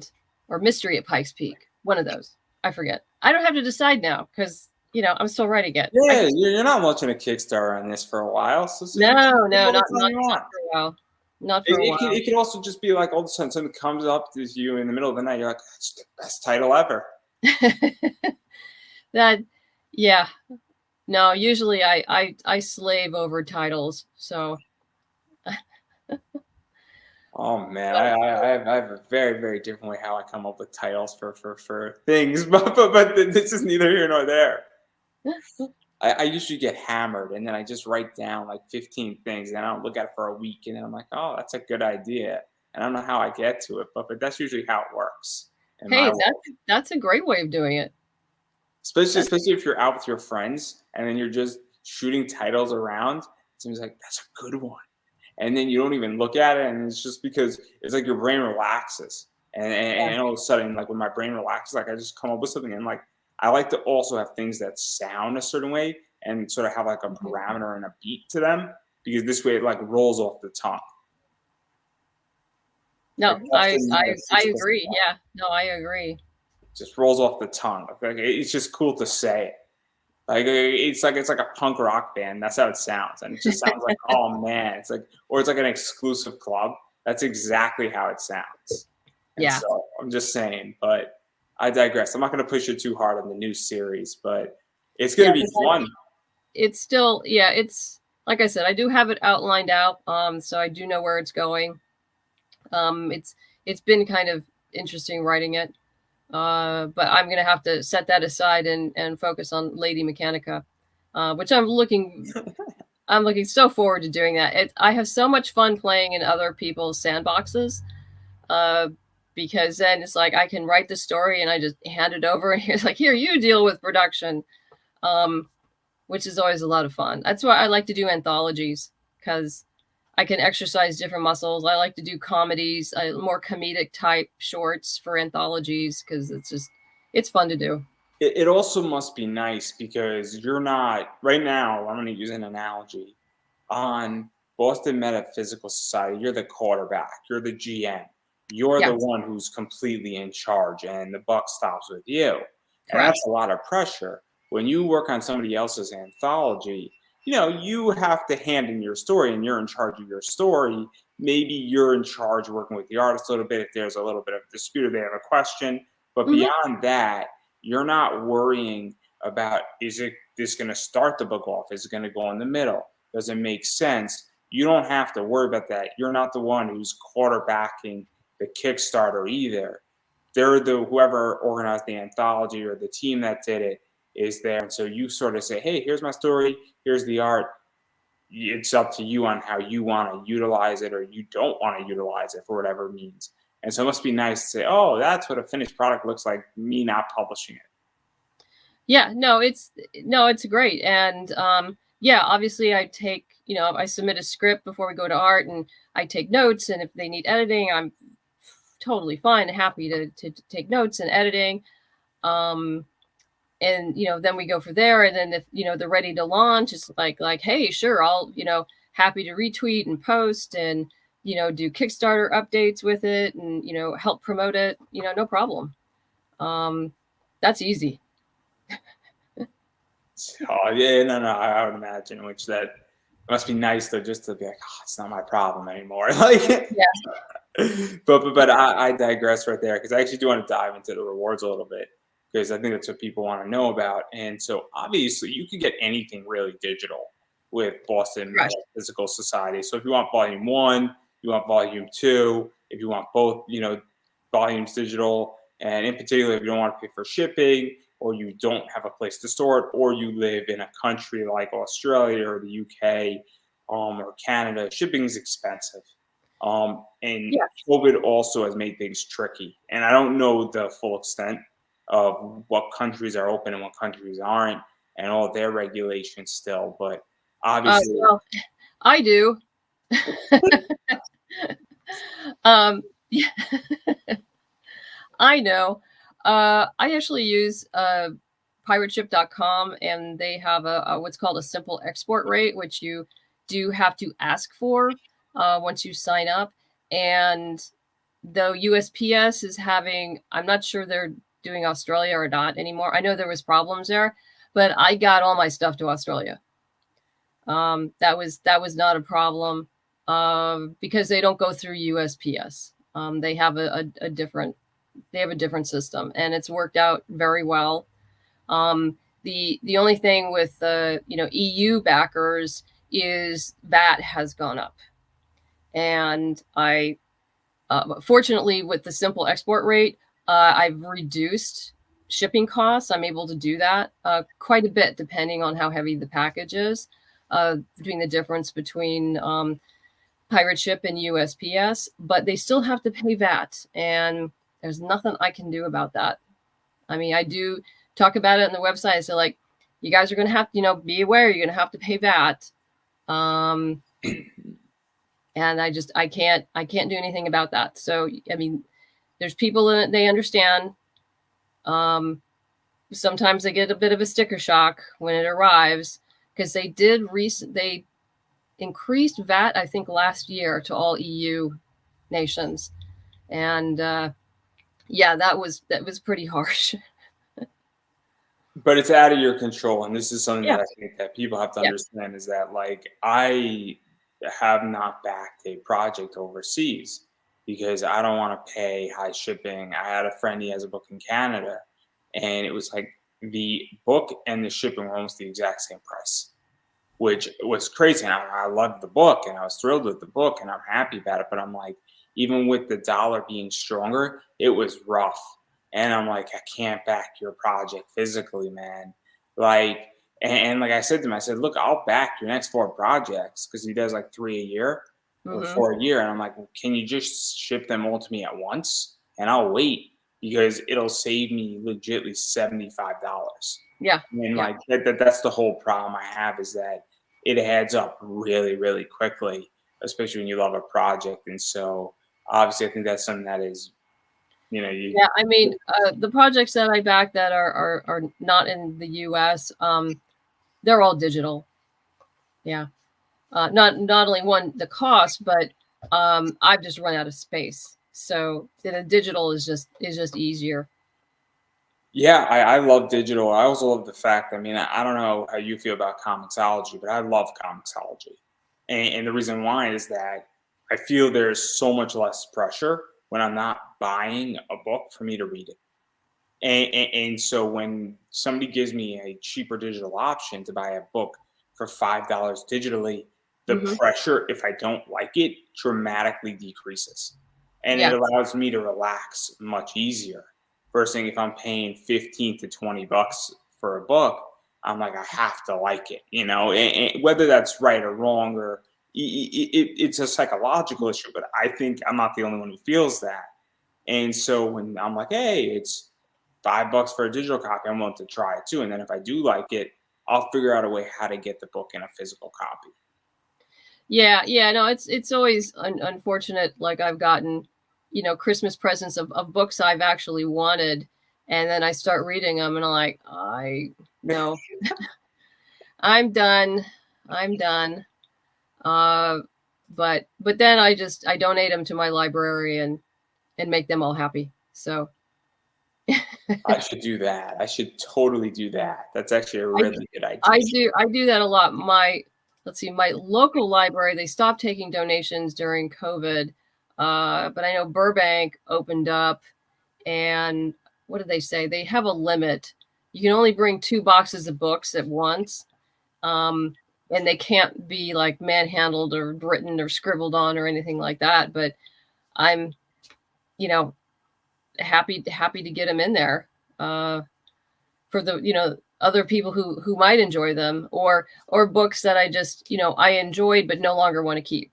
mystery at Pikes Peak. One of those. I forget. I don't have to decide now because, I'm still writing it. Yeah, you're not launching a Kickstarter on this for a while. So no, not for a while. Not for a while. It could also just be like all of a sudden something comes up to you in the middle of the night. You're like, that's the best title ever. No, usually I slave over titles. So. Oh man, I have a very, very different way how I come up with titles for things, but this is neither here nor there. I usually get hammered and then I just write down like 15 things and I don't look at it for a week and then I'm like, oh, that's a good idea. And I don't know how I get to it, but that's usually how it works. Hey, that's a great way of doing it. Especially if you're out with your friends and then you're just shooting titles around. It seems like that's a good one. And then you don't even look at it, and it's just because it's like your brain relaxes. And all of a sudden, like when my brain relaxes, like I just come up with something. And like I like to also have things that sound a certain way and sort of have like a parameter and a beat to them, because this way it like rolls off the tongue. No, I agree. Yeah, no, I agree. It just rolls off the tongue. Like it's just cool to say. Like it's like a punk rock band. That's how it sounds, and it just sounds like, oh man, it's like an exclusive club. That's exactly how it sounds. And yeah. So I'm just saying, but I digress. I'm not going to push it too hard on the new series, but it's going to be fun. It's still, it's like I said, I do have it outlined out, so I do know where it's going. It's been kind of interesting writing it, but I'm gonna have to set that aside and focus on Lady Mechanica, which I'm looking so forward to doing that. I have so much fun playing in other people's sandboxes, uh, because then it's like I can write the story and I just hand it over and it's like, here, you deal with production, um, which is always a lot of fun. That's why I like to do anthologies, because I can exercise different muscles. I like to do comedies, more comedic type shorts for anthologies, because it's fun to do. It also must be nice because you're not right now. I'm going to use an analogy on Boston Metaphysical Society. You're the quarterback. You're the GM. You're the Yes, one who's completely in charge, and the buck stops with you. And correct. that's a lot of pressure. When you work on somebody else's anthology, you have to hand in your story, and you're in charge of your story. Maybe you're in charge working with the artist a little bit if there's a little bit of dispute or they have a question. But Hmm. beyond that, you're not worrying about, is it this going to start the book off? Is it going to go in the middle? Does it make sense? You don't have to worry about that. You're not the one who's quarterbacking the Kickstarter either. They're the whoever organized the anthology or the team that did it is there. And so you sort of say, hey, here's my story, here's the art. It's up to you on how you want to utilize it or you don't want to utilize it for whatever means. And so it must be nice to say, oh, that's what a finished product looks like, me not publishing it. Yeah, no, it's great. And yeah, obviously I submit a script before we go to art, and I take notes, and if they need editing, I'm totally fine, happy to take notes and editing. Um and then we go for there, and then if they're ready to launch, it's like, hey, sure, I'll happy to retweet and post and do Kickstarter updates with it, and help promote it, no problem. Um that's easy. Oh yeah, no, no, I would imagine, which that must be nice though, just to be like, oh, it's not my problem anymore. Like, Yeah. but I digress right there because I actually do want to dive into the rewards a little bit because I think that's what people want to know about. And so obviously you can get anything really digital with Boston Correct. Metaphysical Society. So if you want volume one, you want volume two, if you want both, volumes digital, and in particular if you don't want to pay for shipping or you don't have a place to store it, or you live in a country like Australia or the UK or Canada, shipping is expensive. And Yeah. COVID also has made things tricky. And I don't know the full extent of what countries are open and what countries aren't, and all their regulations still. But obviously, Well, I do. um yeah, I know. I actually use pirateship.com, and they have a what's called a simple export rate, which you do have to ask for once you sign up. And though USPS is having, I'm not sure they're doing Australia or not anymore. I know there was problems there, but I got all my stuff to Australia. That was not a problem, because they don't go through USPS. They have a different system, and it's worked out very well. The only thing with the EU backers is VAT has gone up, and I fortunately with the simple export rate, I've reduced shipping costs. I'm able to do that quite a bit depending on how heavy the package is. Between the difference between pirate ship and USPS, but they still have to pay VAT, and there's nothing I can do about that. I mean, I do talk about it on the website. So like, you guys are going to have to, be aware, you're going to have to pay VAT. Um, and I can't do anything about that. So, I mean, there's people that they understand. Um, Sometimes they get a bit of a sticker shock when it arrives, because they increased VAT, I think, last year to all EU nations. And yeah, that was pretty harsh. but it's out of your control. And this is something Yeah. that I think that people have to Yeah. understand is that, like, I have not backed a project overseas because I don't want to pay high shipping. I had a friend, he has a book in Canada, and it was like the book and the shipping were almost the exact same price. which was crazy. And I loved the book and I was thrilled with the book and I'm happy about it. But I'm like, even with the dollar being stronger, it was rough. And I'm like, I can't back your project physically, man. Like, and like I said to him, I said, look, I'll back your next 4 projects because he does like 3 a year or Hmm. 4 a year. And I'm like, well, can you just ship them all to me at once? And I'll wait because it'll save me legitly $75. Yeah. And Yeah. like that's the whole problem I have is that it adds up really, really quickly, especially when you love a project. And so obviously I think that's something that is, you Yeah, I mean, the projects that I back that are not in the US, they're all digital. Yeah. Not only one the cost, but I've just run out of space. So the digital is just easier. yeah, I love digital. I also love the fact, I mean, I don't know how you feel about comicsology, but I love comicsology. And the reason why is that I feel there's so much less pressure when I'm not buying a book for me to read it. And so when somebody gives me a cheaper digital option to buy a book for $5 digitally, the Hmm. pressure, if I don't like it, dramatically decreases. And it Yeah. allows me to relax much easier. First thing, if I'm paying 15 to 20 bucks for a book, I'm like, I have to like it, and whether that's right or wrong, or it's a psychological issue, but I think I'm not the only one who feels that. And so when I'm like, hey, it's $5 for a digital copy, I'm willing to try it too. And then if I do like it, I'll figure out a way how to get the book in a physical copy. Yeah, yeah, no, it's always unfortunate. Like I've gotten, Christmas presents of books I've actually wanted, and then I start reading them, and I'm like, no, I'm done, I'm done. Uh, but then I donate them to my library and make them all happy. So I should do that. I should totally do that. That's actually a I really good I idea. do I do that a lot. Let's see, my local library, they stopped taking donations during COVID. But I know Burbank opened up, and what did they say? They have a limit. You can only bring 2 boxes of books at once. Um, and they can't be like manhandled or written or scribbled on or anything like that. But I'm, you know, happy to get them in there. For the other people who might enjoy them, or books that I just I enjoyed but no longer want to keep.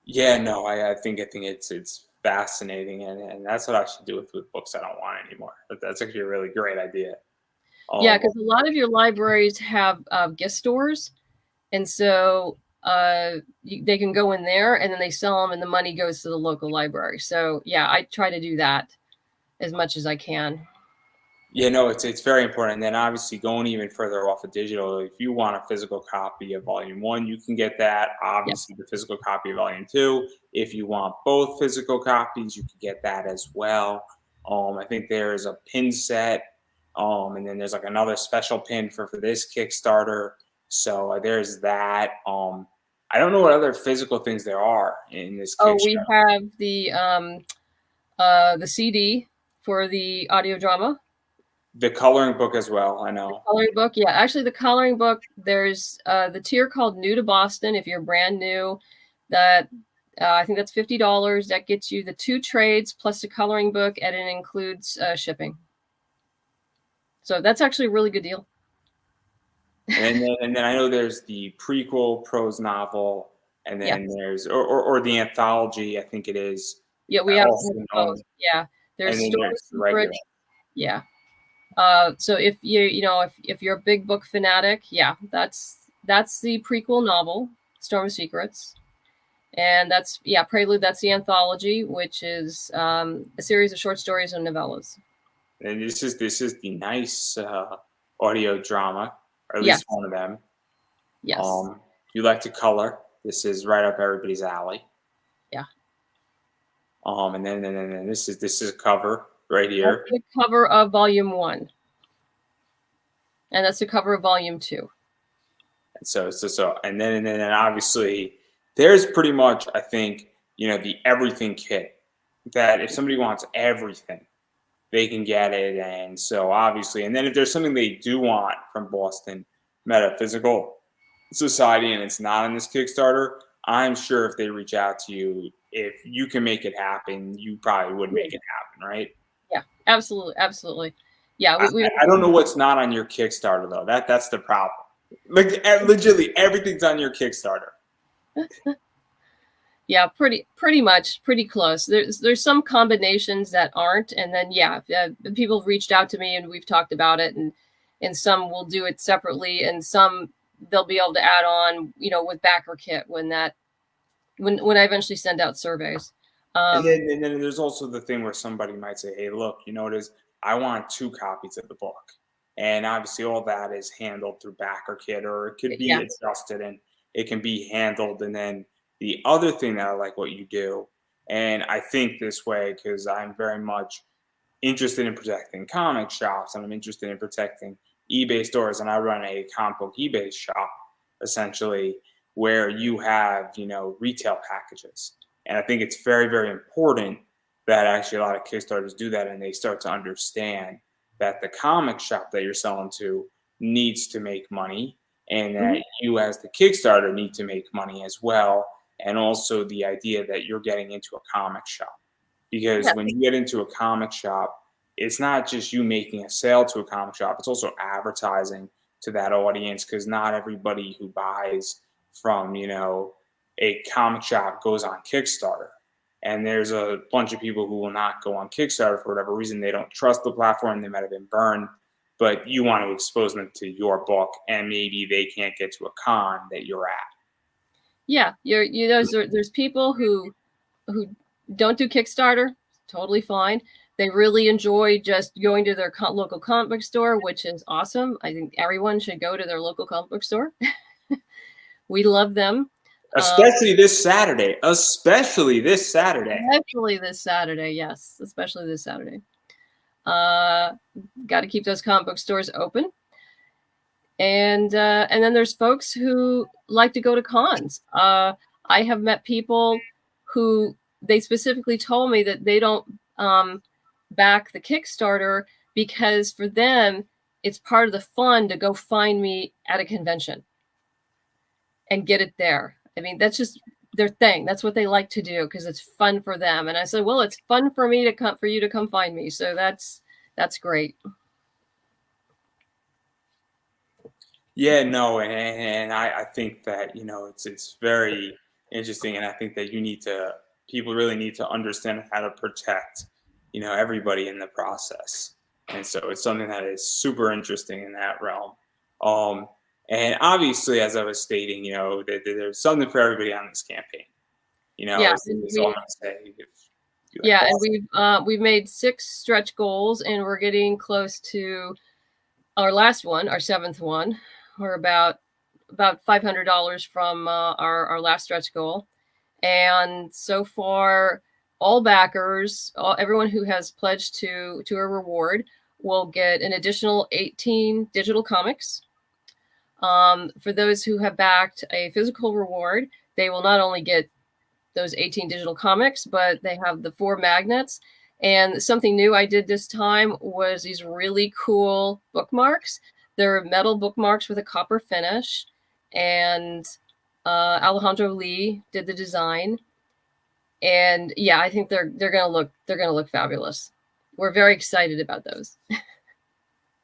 Yeah, no, I think it's fascinating, and that's what I should do with books I don't want anymore. That's actually a really great idea. Yeah, Um, because a lot of your libraries have gift stores, and so they can go in there and then they sell them and the money goes to the local library. So yeah, I try to do that as much as I can. Yeah, no, it's very important. And then obviously going even further off of digital, if you want a physical copy of volume one, you can get that. Yeah. Obviously the physical copy of volume two. If you want both physical copies, you can get that as well. I think there's a pin set. And then there's like another special pin for this Kickstarter. So there's that. I don't know what other physical things there are in this Oh, we Kickstarter. have the CD for the audio drama. The coloring book as well, I know. Coloring book, yeah. Actually, the coloring book, there's the tier called New to Boston. If you're brand new, that I think that's $50. That gets you the 2 trades plus the coloring book, and it includes shipping. So that's actually a really good deal. And then I know there's the prequel prose novel, and Yeah, then there's or the anthology, I think it is, yeah, we have also both. known, Yeah, and there's then Storm there's the regular. Secrets. Yeah. So if if you're a big book fanatic, yeah, that's the prequel novel, Storm of Secrets. And that's Prelude. That's the anthology, which is a series of short stories and novellas. And this is the nice audio drama, or at Yes, least one of them. yes, You like to color. This is right up everybody's alley. yeah. And then this is a cover right That's here. the cover of volume 1, and that's the cover of volume 2. And so and then obviously there's pretty much, I think, the everything kit, that if somebody wants everything, they can get it. And so obviously, and then if there's something they do want from Boston, metaphysical society and it's not on this Kickstarter, I'm sure if they reach out to you, if you can make it happen, you probably would make it happen, right? Yeah, absolutely, absolutely. Yeah, I, we I don't know what's not on your Kickstarter though. That's the problem. Like legitimately everything's on your Kickstarter. yeah, pretty much, pretty close. There's some combinations that aren't, and then yeah, people have reached out to me and we've talked about it, and some will do it separately, and some they'll be able to add on, with backer kit when I eventually send out surveys. And then there's also the thing where somebody might say, "Hey, look, you know what it is? I want 2 copies of the book," and obviously all that is handled through backer kit, or it could be Yeah. adjusted and it can be handled. And then the other thing that I like what you do, and I think this way because I'm very much interested in protecting comic shops and I'm interested in protecting eBay stores, and I run a comic book eBay shop essentially where you have retail packages, and I think it's very very important that actually a lot of Kickstarters do that and they start to understand that the comic shop that you're selling to needs to make money and Mhm. that you as the Kickstarter need to make money as well, and also the idea that you're getting into a comic shop because Yeah. when you get into a comic shop, it's not just you making a sale to a comic shop, it's also advertising to that audience because not everybody who buys from, a comic shop goes on Kickstarter. And there's a bunch of people who will not go on Kickstarter for whatever reason. They don't trust the platform, they might have been burned, but you want to expose them to your book and maybe they can't get to a con that you're at. Yeah, there's people who don't do Kickstarter, totally fine. They really enjoy just going to their local comic book store, which is awesome. I think everyone should go to their local comic book store. We love them. Um, Especially this Saturday. Especially this Saturday. especially this Saturday, yes, especially this Saturday. Uh, Got to keep those comic book stores open. And then there's folks who like to go to cons. I have met people who they specifically told me that they don't back the Kickstarter because for them it's part of the fun to go find me at a convention and get it there. I mean, that's just their thing. That's what they like to do because it's fun for them. And I said, well, it's fun for me to come for you to come find me. So that's great. Yeah, no, and I think that it's very interesting, and I think that people really need to understand how to protect everybody in the process, and so it's something that is super interesting in that realm. Um, and obviously, as I was stating, there's something for everybody on this campaign. Yeah, Is all I'm gonna say. If you have yeah, and thoughts. we've made 6 stretch goals, and we're getting close to our last one, our 7th one. We're about $500 from our last stretch goal, and so far, all backers, everyone who has pledged to a reward, will get an additional 18 digital comics. For those who have backed a physical reward, they will not only get those 18 digital comics, but they have the 4 magnets. And something new I did this time was these really cool bookmarks. They're metal bookmarks with a copper finish, and Alejandro Lee did the design. And yeah, I think they're gonna look fabulous. We're very excited about those.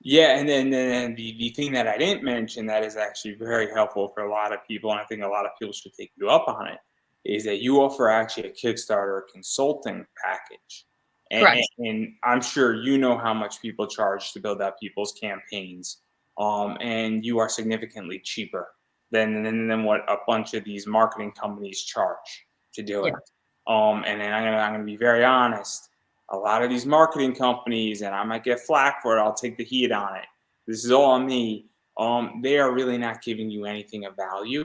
Yeah, and then the thing that I didn't mention that is actually very helpful for a lot of people, and I think a lot of people should take you up on it, is that you offer actually a Kickstarter consulting package. And, Correct. and, and I'm sure you know how much people charge to build out people's campaigns. And you are significantly cheaper than what a bunch of these marketing companies charge to do Yeah. it. And then I'm gonna be very honest, a lot of these marketing companies, and I might get flack for it, I'll take the heat on it. This is all on me. They are really not giving you anything of value,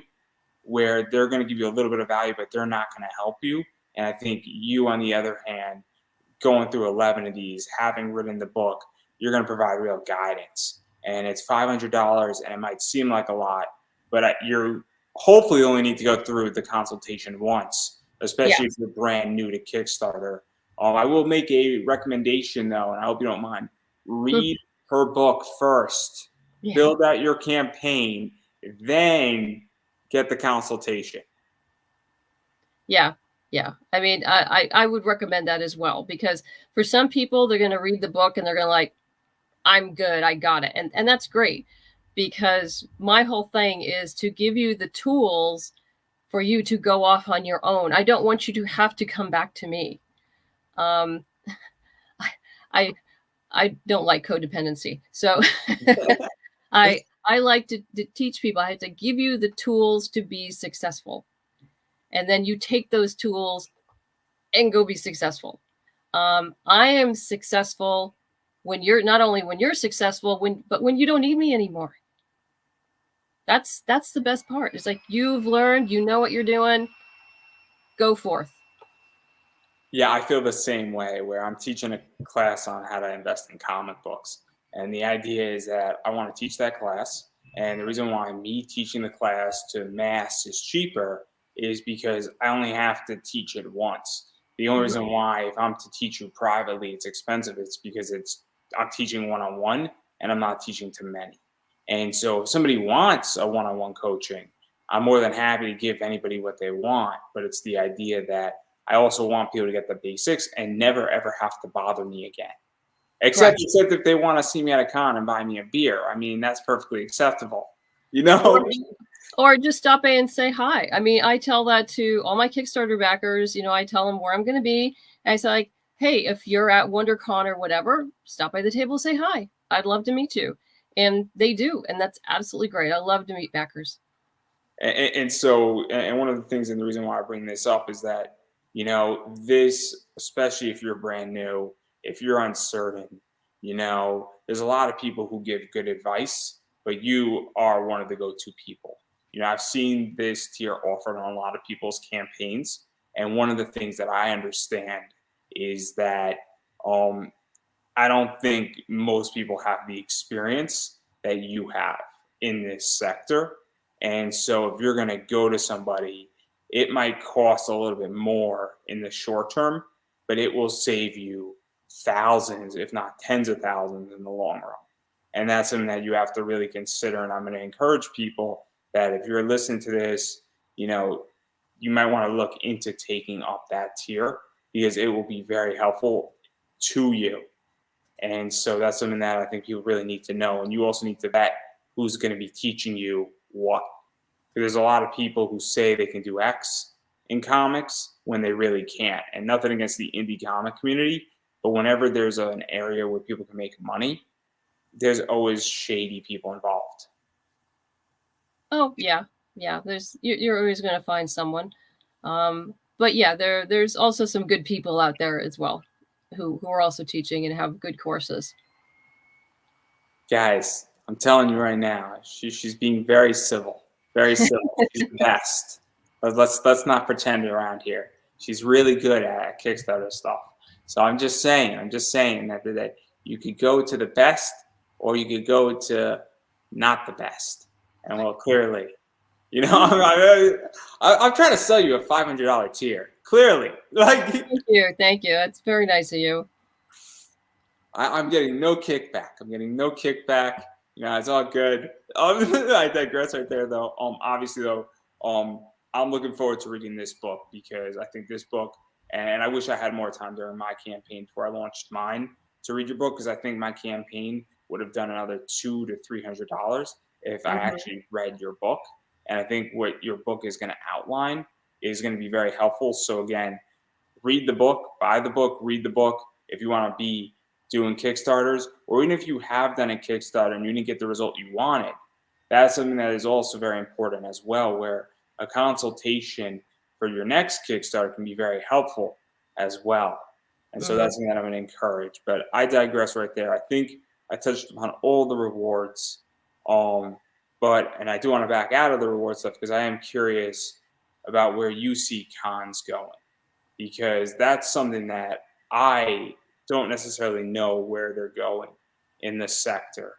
where they're going to give you a little bit of value, but they're not going to help you. And I think you, on the other hand, going through 11 of these, having written the book, you're going to provide real guidance. And it's $500, and it might seem like a lot, but you're hopefully only need to go through the consultation once, Yeah. especially if you're brand new to Kickstarter. I will make a recommendation though, and I hope you don't mind. Hmm. Read her book first. Yeah. build out your campaign, then get the consultation. Yeah. Yeah. I mean, I would recommend that as well, because for some people, they're going to read the book and they're going to like, I'm good, I got it. And that's great, because my whole thing is to give you the tools for you to go off on your own. I don't want you to have to come back to me. Um, I I don't like codependency. So I like to teach people. I have to give you the tools to be successful. And then you take those tools and go be successful. I am successful when you're not only when you're successful, but when you don't need me anymore. That's the best part. It's like, you've learned, you know what you're doing, go forth. Yeah, I feel the same way where I'm teaching a class on how to invest in comic books. And the idea is that I want to teach that class. And the reason why me teaching the class to mass is cheaper is because I only have to teach it once. The only reason why, if I'm to teach you privately, it's expensive, it's because I'm teaching one on one and I'm not teaching to many. And so if somebody wants a one on one coaching, I'm more than happy to give anybody what they want. But it's the idea that I also want people to get the basics and never ever have to bother me again. Right. Except if they want to see me at a con and buy me a beer. I mean, that's perfectly acceptable. You Or, know? or just stop by and say hi. I mean, I tell that to all my Kickstarter backers. I tell them where I'm going to be. And I say, like, hey, if you're at WonderCon or whatever, stop by the table, say hi. I'd love to meet you. And they do. And that's absolutely great. I love to meet backers. And one of the things, and the reason why I bring this up is that, this, especially if you're brand new, if you're uncertain, there's a lot of people who give good advice, but you are one of the go-to people. I've seen this tier offered on a lot of people's campaigns. And one of the things that I understand is that um, I don't think most people have the experience that you have in this sector. And so if you're going to go to somebody, it might cost a little bit more in the short term, but it will save you thousands, if not tens of thousands in the long run. And that's something that you have to really consider. And I'm going to encourage people that if you're listening to this, you might want to look into taking up that tier because it will be very helpful to you. And so that's something that I think people really need to know. And you also need to vet who's going to be teaching you what. Because there's a lot of people who say they can do X in comics when they really can't. And nothing against the indie comic community, but whenever there's an area where people can make money, there's always shady people involved. Oh, yeah. Yeah. You're always going to find someone. But yeah, there's also some good people out there as well who are also teaching and have good courses. Guys, I'm telling you right now, she's being very civil. Very civil. She's the best. Let's not pretend around here. She's really good at Kickstarter stuff. So I'm just saying that you could go to the best or you could go to not the best. And well, clearly, I'm trying to sell you a $500 tier. Clearly, Thank you. Thank you. That's very nice of you. I'm getting no kickback. It's all good. I digress right there, though. Obviously, though, I'm looking forward to reading this book because I think this book, and I wish I had more time during my campaign before I launched mine to read your book because I think my campaign would have done another $200 to $300 if I actually read your book. And I think what your book is going to outline is going to be very helpful. So again, read the book, buy the book, read the book. If you want to be doing Kickstarters, or even if you have done a Kickstarter and you didn't get the result you wanted, that's something that is also very important as well, where a consultation for your next Kickstarter can be very helpful as well. And so that's something that I'm going to encourage. But I digress right there. I think I touched upon all the rewards. And I do want to back out of the reward stuff because I am curious about where you see cons going. Because that's something that I don't necessarily know where they're going in this sector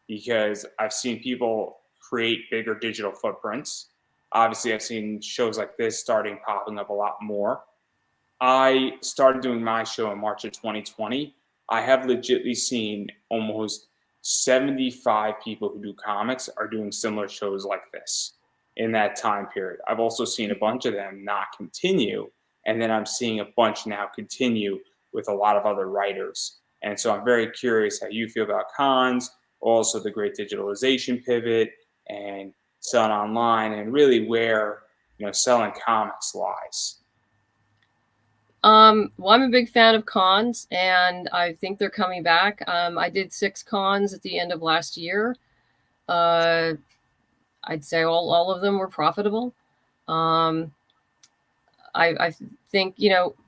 because I've seen people create bigger digital footprints. Obviously, I've seen shows like this popping up a lot more. I started doing my show in March of 2020. I have legitimately seen almost 75 people who do comics are doing similar shows like this in that time period. I've also seen a bunch of them not continue, and then I'm seeing a bunch now continue with a lot of other writers. And so I'm very curious how you feel about cons, also the great digitalization pivot, and selling online, and really where selling comics lies. Well, I'm a big fan of cons, and I think they're coming back. I did 6 cons at the end of last year. Uh, I'd say all of them were profitable. Um, I think,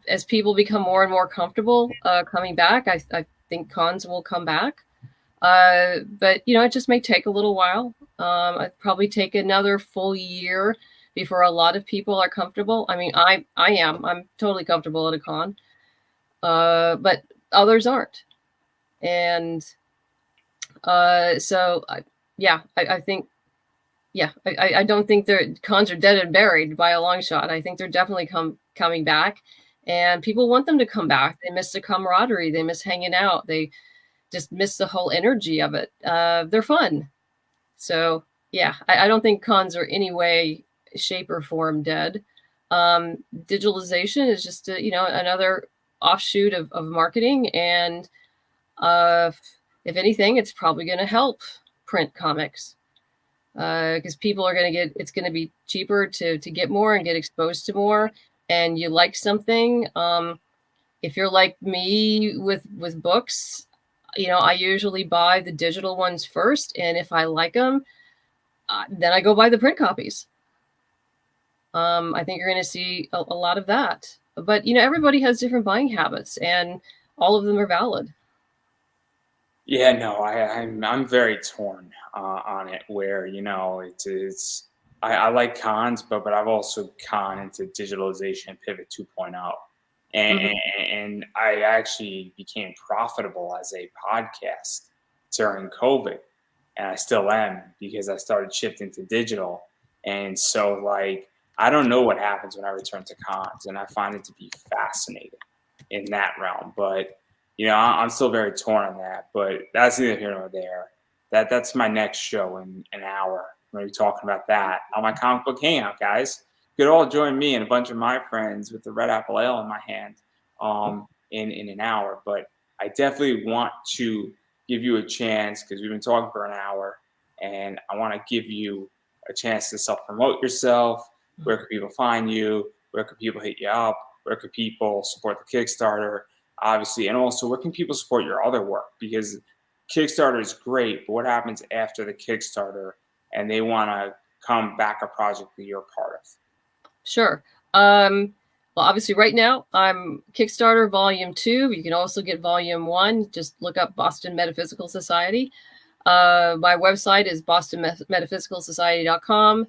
as people become more and more comfortable coming back, I think cons will come back. But, it just may take a little while. I'd probably take another full year before a lot of people are comfortable. I mean, I am. I'm totally comfortable at a con, but others aren't. And so, I think, I don't think their cons are dead and buried by a long shot. I think they're definitely coming back, and people want them to come back. They miss the camaraderie. They miss hanging out. They just miss the whole energy of it. They're fun. So yeah, I don't think cons are any way, shape, or form dead. Digitalization is just another offshoot of marketing, and if anything, it's probably going to help print comics because people are going to it's going to be cheaper to get more and get exposed to more. And you like something, if you're like me with books, I usually buy the digital ones first, and if I like them, then I go buy the print copies. I think you're going to see a lot of that. But everybody has different buying habits, and all of them are valid. Yeah, no, I'm very torn on it. Where it's I like cons, but I've also con into digitalization and Pivot 2.0, Hmm. and I actually became profitable as a podcast during COVID, and I still am because I started shifting to digital, and so like I don't know what happens when I return to cons, and I find it to be fascinating in that realm, but I'm still very torn on that, but that's neither here nor there. That's my next show in an hour. We're gonna be talking about that on my comic book hangout, guys. You could all join me and a bunch of my friends with the red apple ale in my hand, in an hour. But I definitely want to give you a chance because we've been talking for an hour, and I want to give you a chance to self promote yourself. Where can people find you? Where can people hit you up? Where can people support the Kickstarter? Obviously, and also where can people support your other work? Because Kickstarter is great, but what happens after the Kickstarter and they want to come back a project that you're a part of? Sure. Well, obviously, right now I'm Kickstarter Volume 2. You can also get Volume 1. Just look up Boston Metaphysical Society. My website is bostonmetaphysicalsociety.com.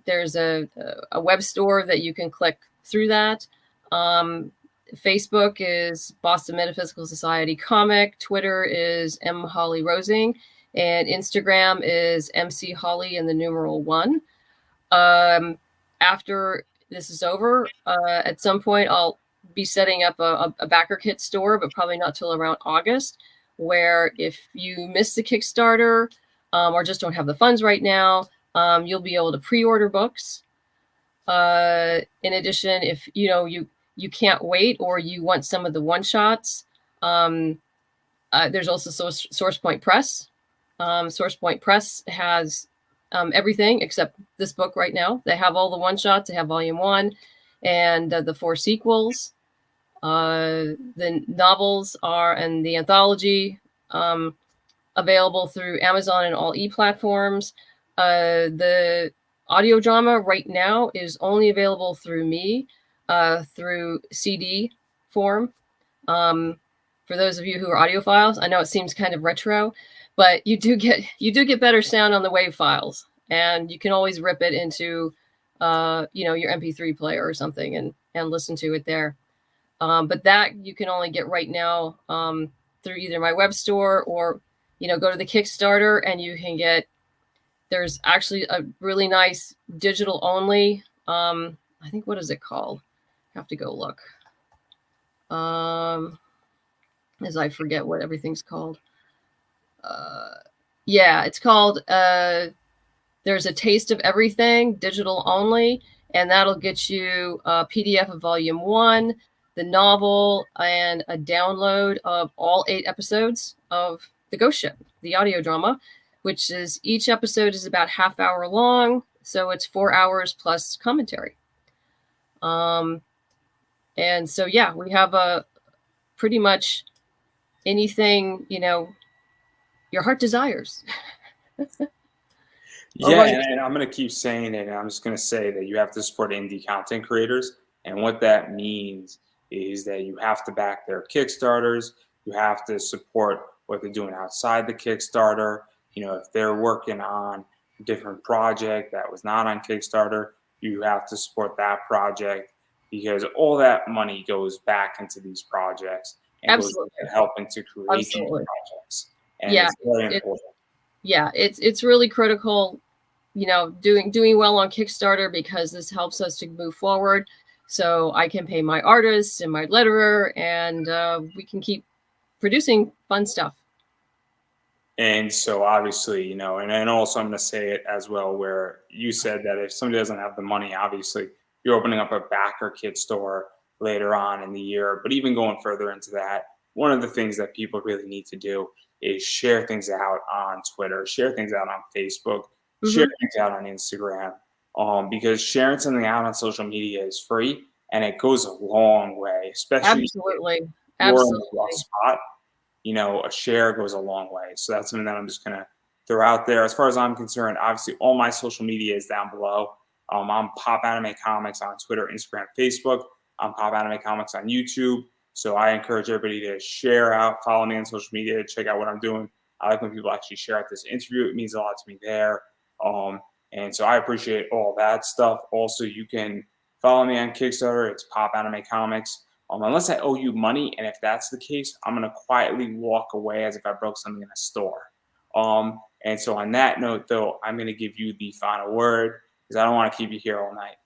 There's a web store that you can click through that. Facebook is Boston Metaphysical Society Comic. Twitter is M. Holly Rosing. And Instagram is MC Holly and the numeral 1. After this is over, at some point I'll be setting up a backer kit store, but probably not till around August, where if you miss the Kickstarter or just don't have the funds right now, you'll be able to pre-order books. In addition, if you can't wait or you want some of the one-shots, there's also SourcePoint Press. SourcePoint Press has everything except this book right now. They have all the one-shots. They have Volume 1 and the 4 sequels. The novels and the anthology available through Amazon and all e-platforms. The audio drama right now is only available through me, through CD form. For those of you who are audiophiles, I know it seems kind of retro, but you do get better sound on the WAV files, and you can always rip it into your MP3 player or something and listen to it there. But that you can only get right now through either my web store or go to the Kickstarter, and you can get. There's actually a really nice digital only. I think, what is it called? I have to go look. As I forget what everything's called. Yeah, it's called There's a Taste of Everything, digital only, and that'll get you a PDF of volume 1, the novel, and a download of all 8 episodes of The Ghost Ship, the audio drama, which is each episode is about half hour long, so it's 4 hours plus commentary. And so yeah, we have a pretty much anything, your heart desires. Yeah, and I'm going to keep saying it. And I'm just going to say that you have to support indie content creators. And what that means is that you have to back their Kickstarters. You have to support what they're doing outside the Kickstarter. If they're working on a different project that was not on Kickstarter, you have to support that project because all that money goes back into these projects and goes Absolutely. into helping to create these Absolutely. projects. And Yeah, it's very important. Yeah, it's really critical, doing well on Kickstarter because this helps us to move forward. So I can pay my artists and my letterer, and we can keep producing fun stuff. And so obviously, and also I'm going to say it as well, where you said that if somebody doesn't have the money, obviously you're opening up a backer kit store later on in the year. But even going further into that, one of the things that people really need to do is share things out on Twitter, share things out on Facebook, share things out on Instagram, because sharing something out on social media is free and it goes a long way, especially Absolutely. if you're in a rough Absolutely. spot. A share goes a long way. So that's something that I'm just going to throw out there. As far as I'm concerned, obviously, all my social media is down below. I'm Pop Anime Comics on Twitter, Instagram, Facebook. I'm Pop Anime Comics on YouTube. So I encourage everybody to share out, follow me on social media, check out what I'm doing. I like when people actually share out this interview. It means a lot to me there. And so I appreciate all that stuff. Also, you can follow me on Kickstarter. It's Pop Anime Comics. Unless I owe you money, and if that's the case, I'm gonna quietly walk away as if I broke something in a store. And so on that note, though, I'm gonna give you the final word because I don't want to keep you here all night.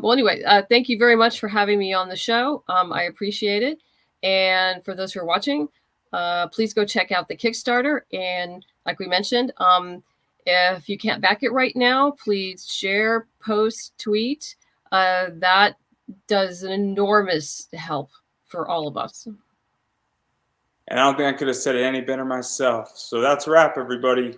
Well, anyway, thank you very much for having me on the show. I appreciate it. And for those who are watching, please go check out the Kickstarter. And like we mentioned, if you can't back it right now, please share, post, tweet. That does an enormous help for all of us. And I don't think I could have said it any better myself. So that's a wrap, everybody.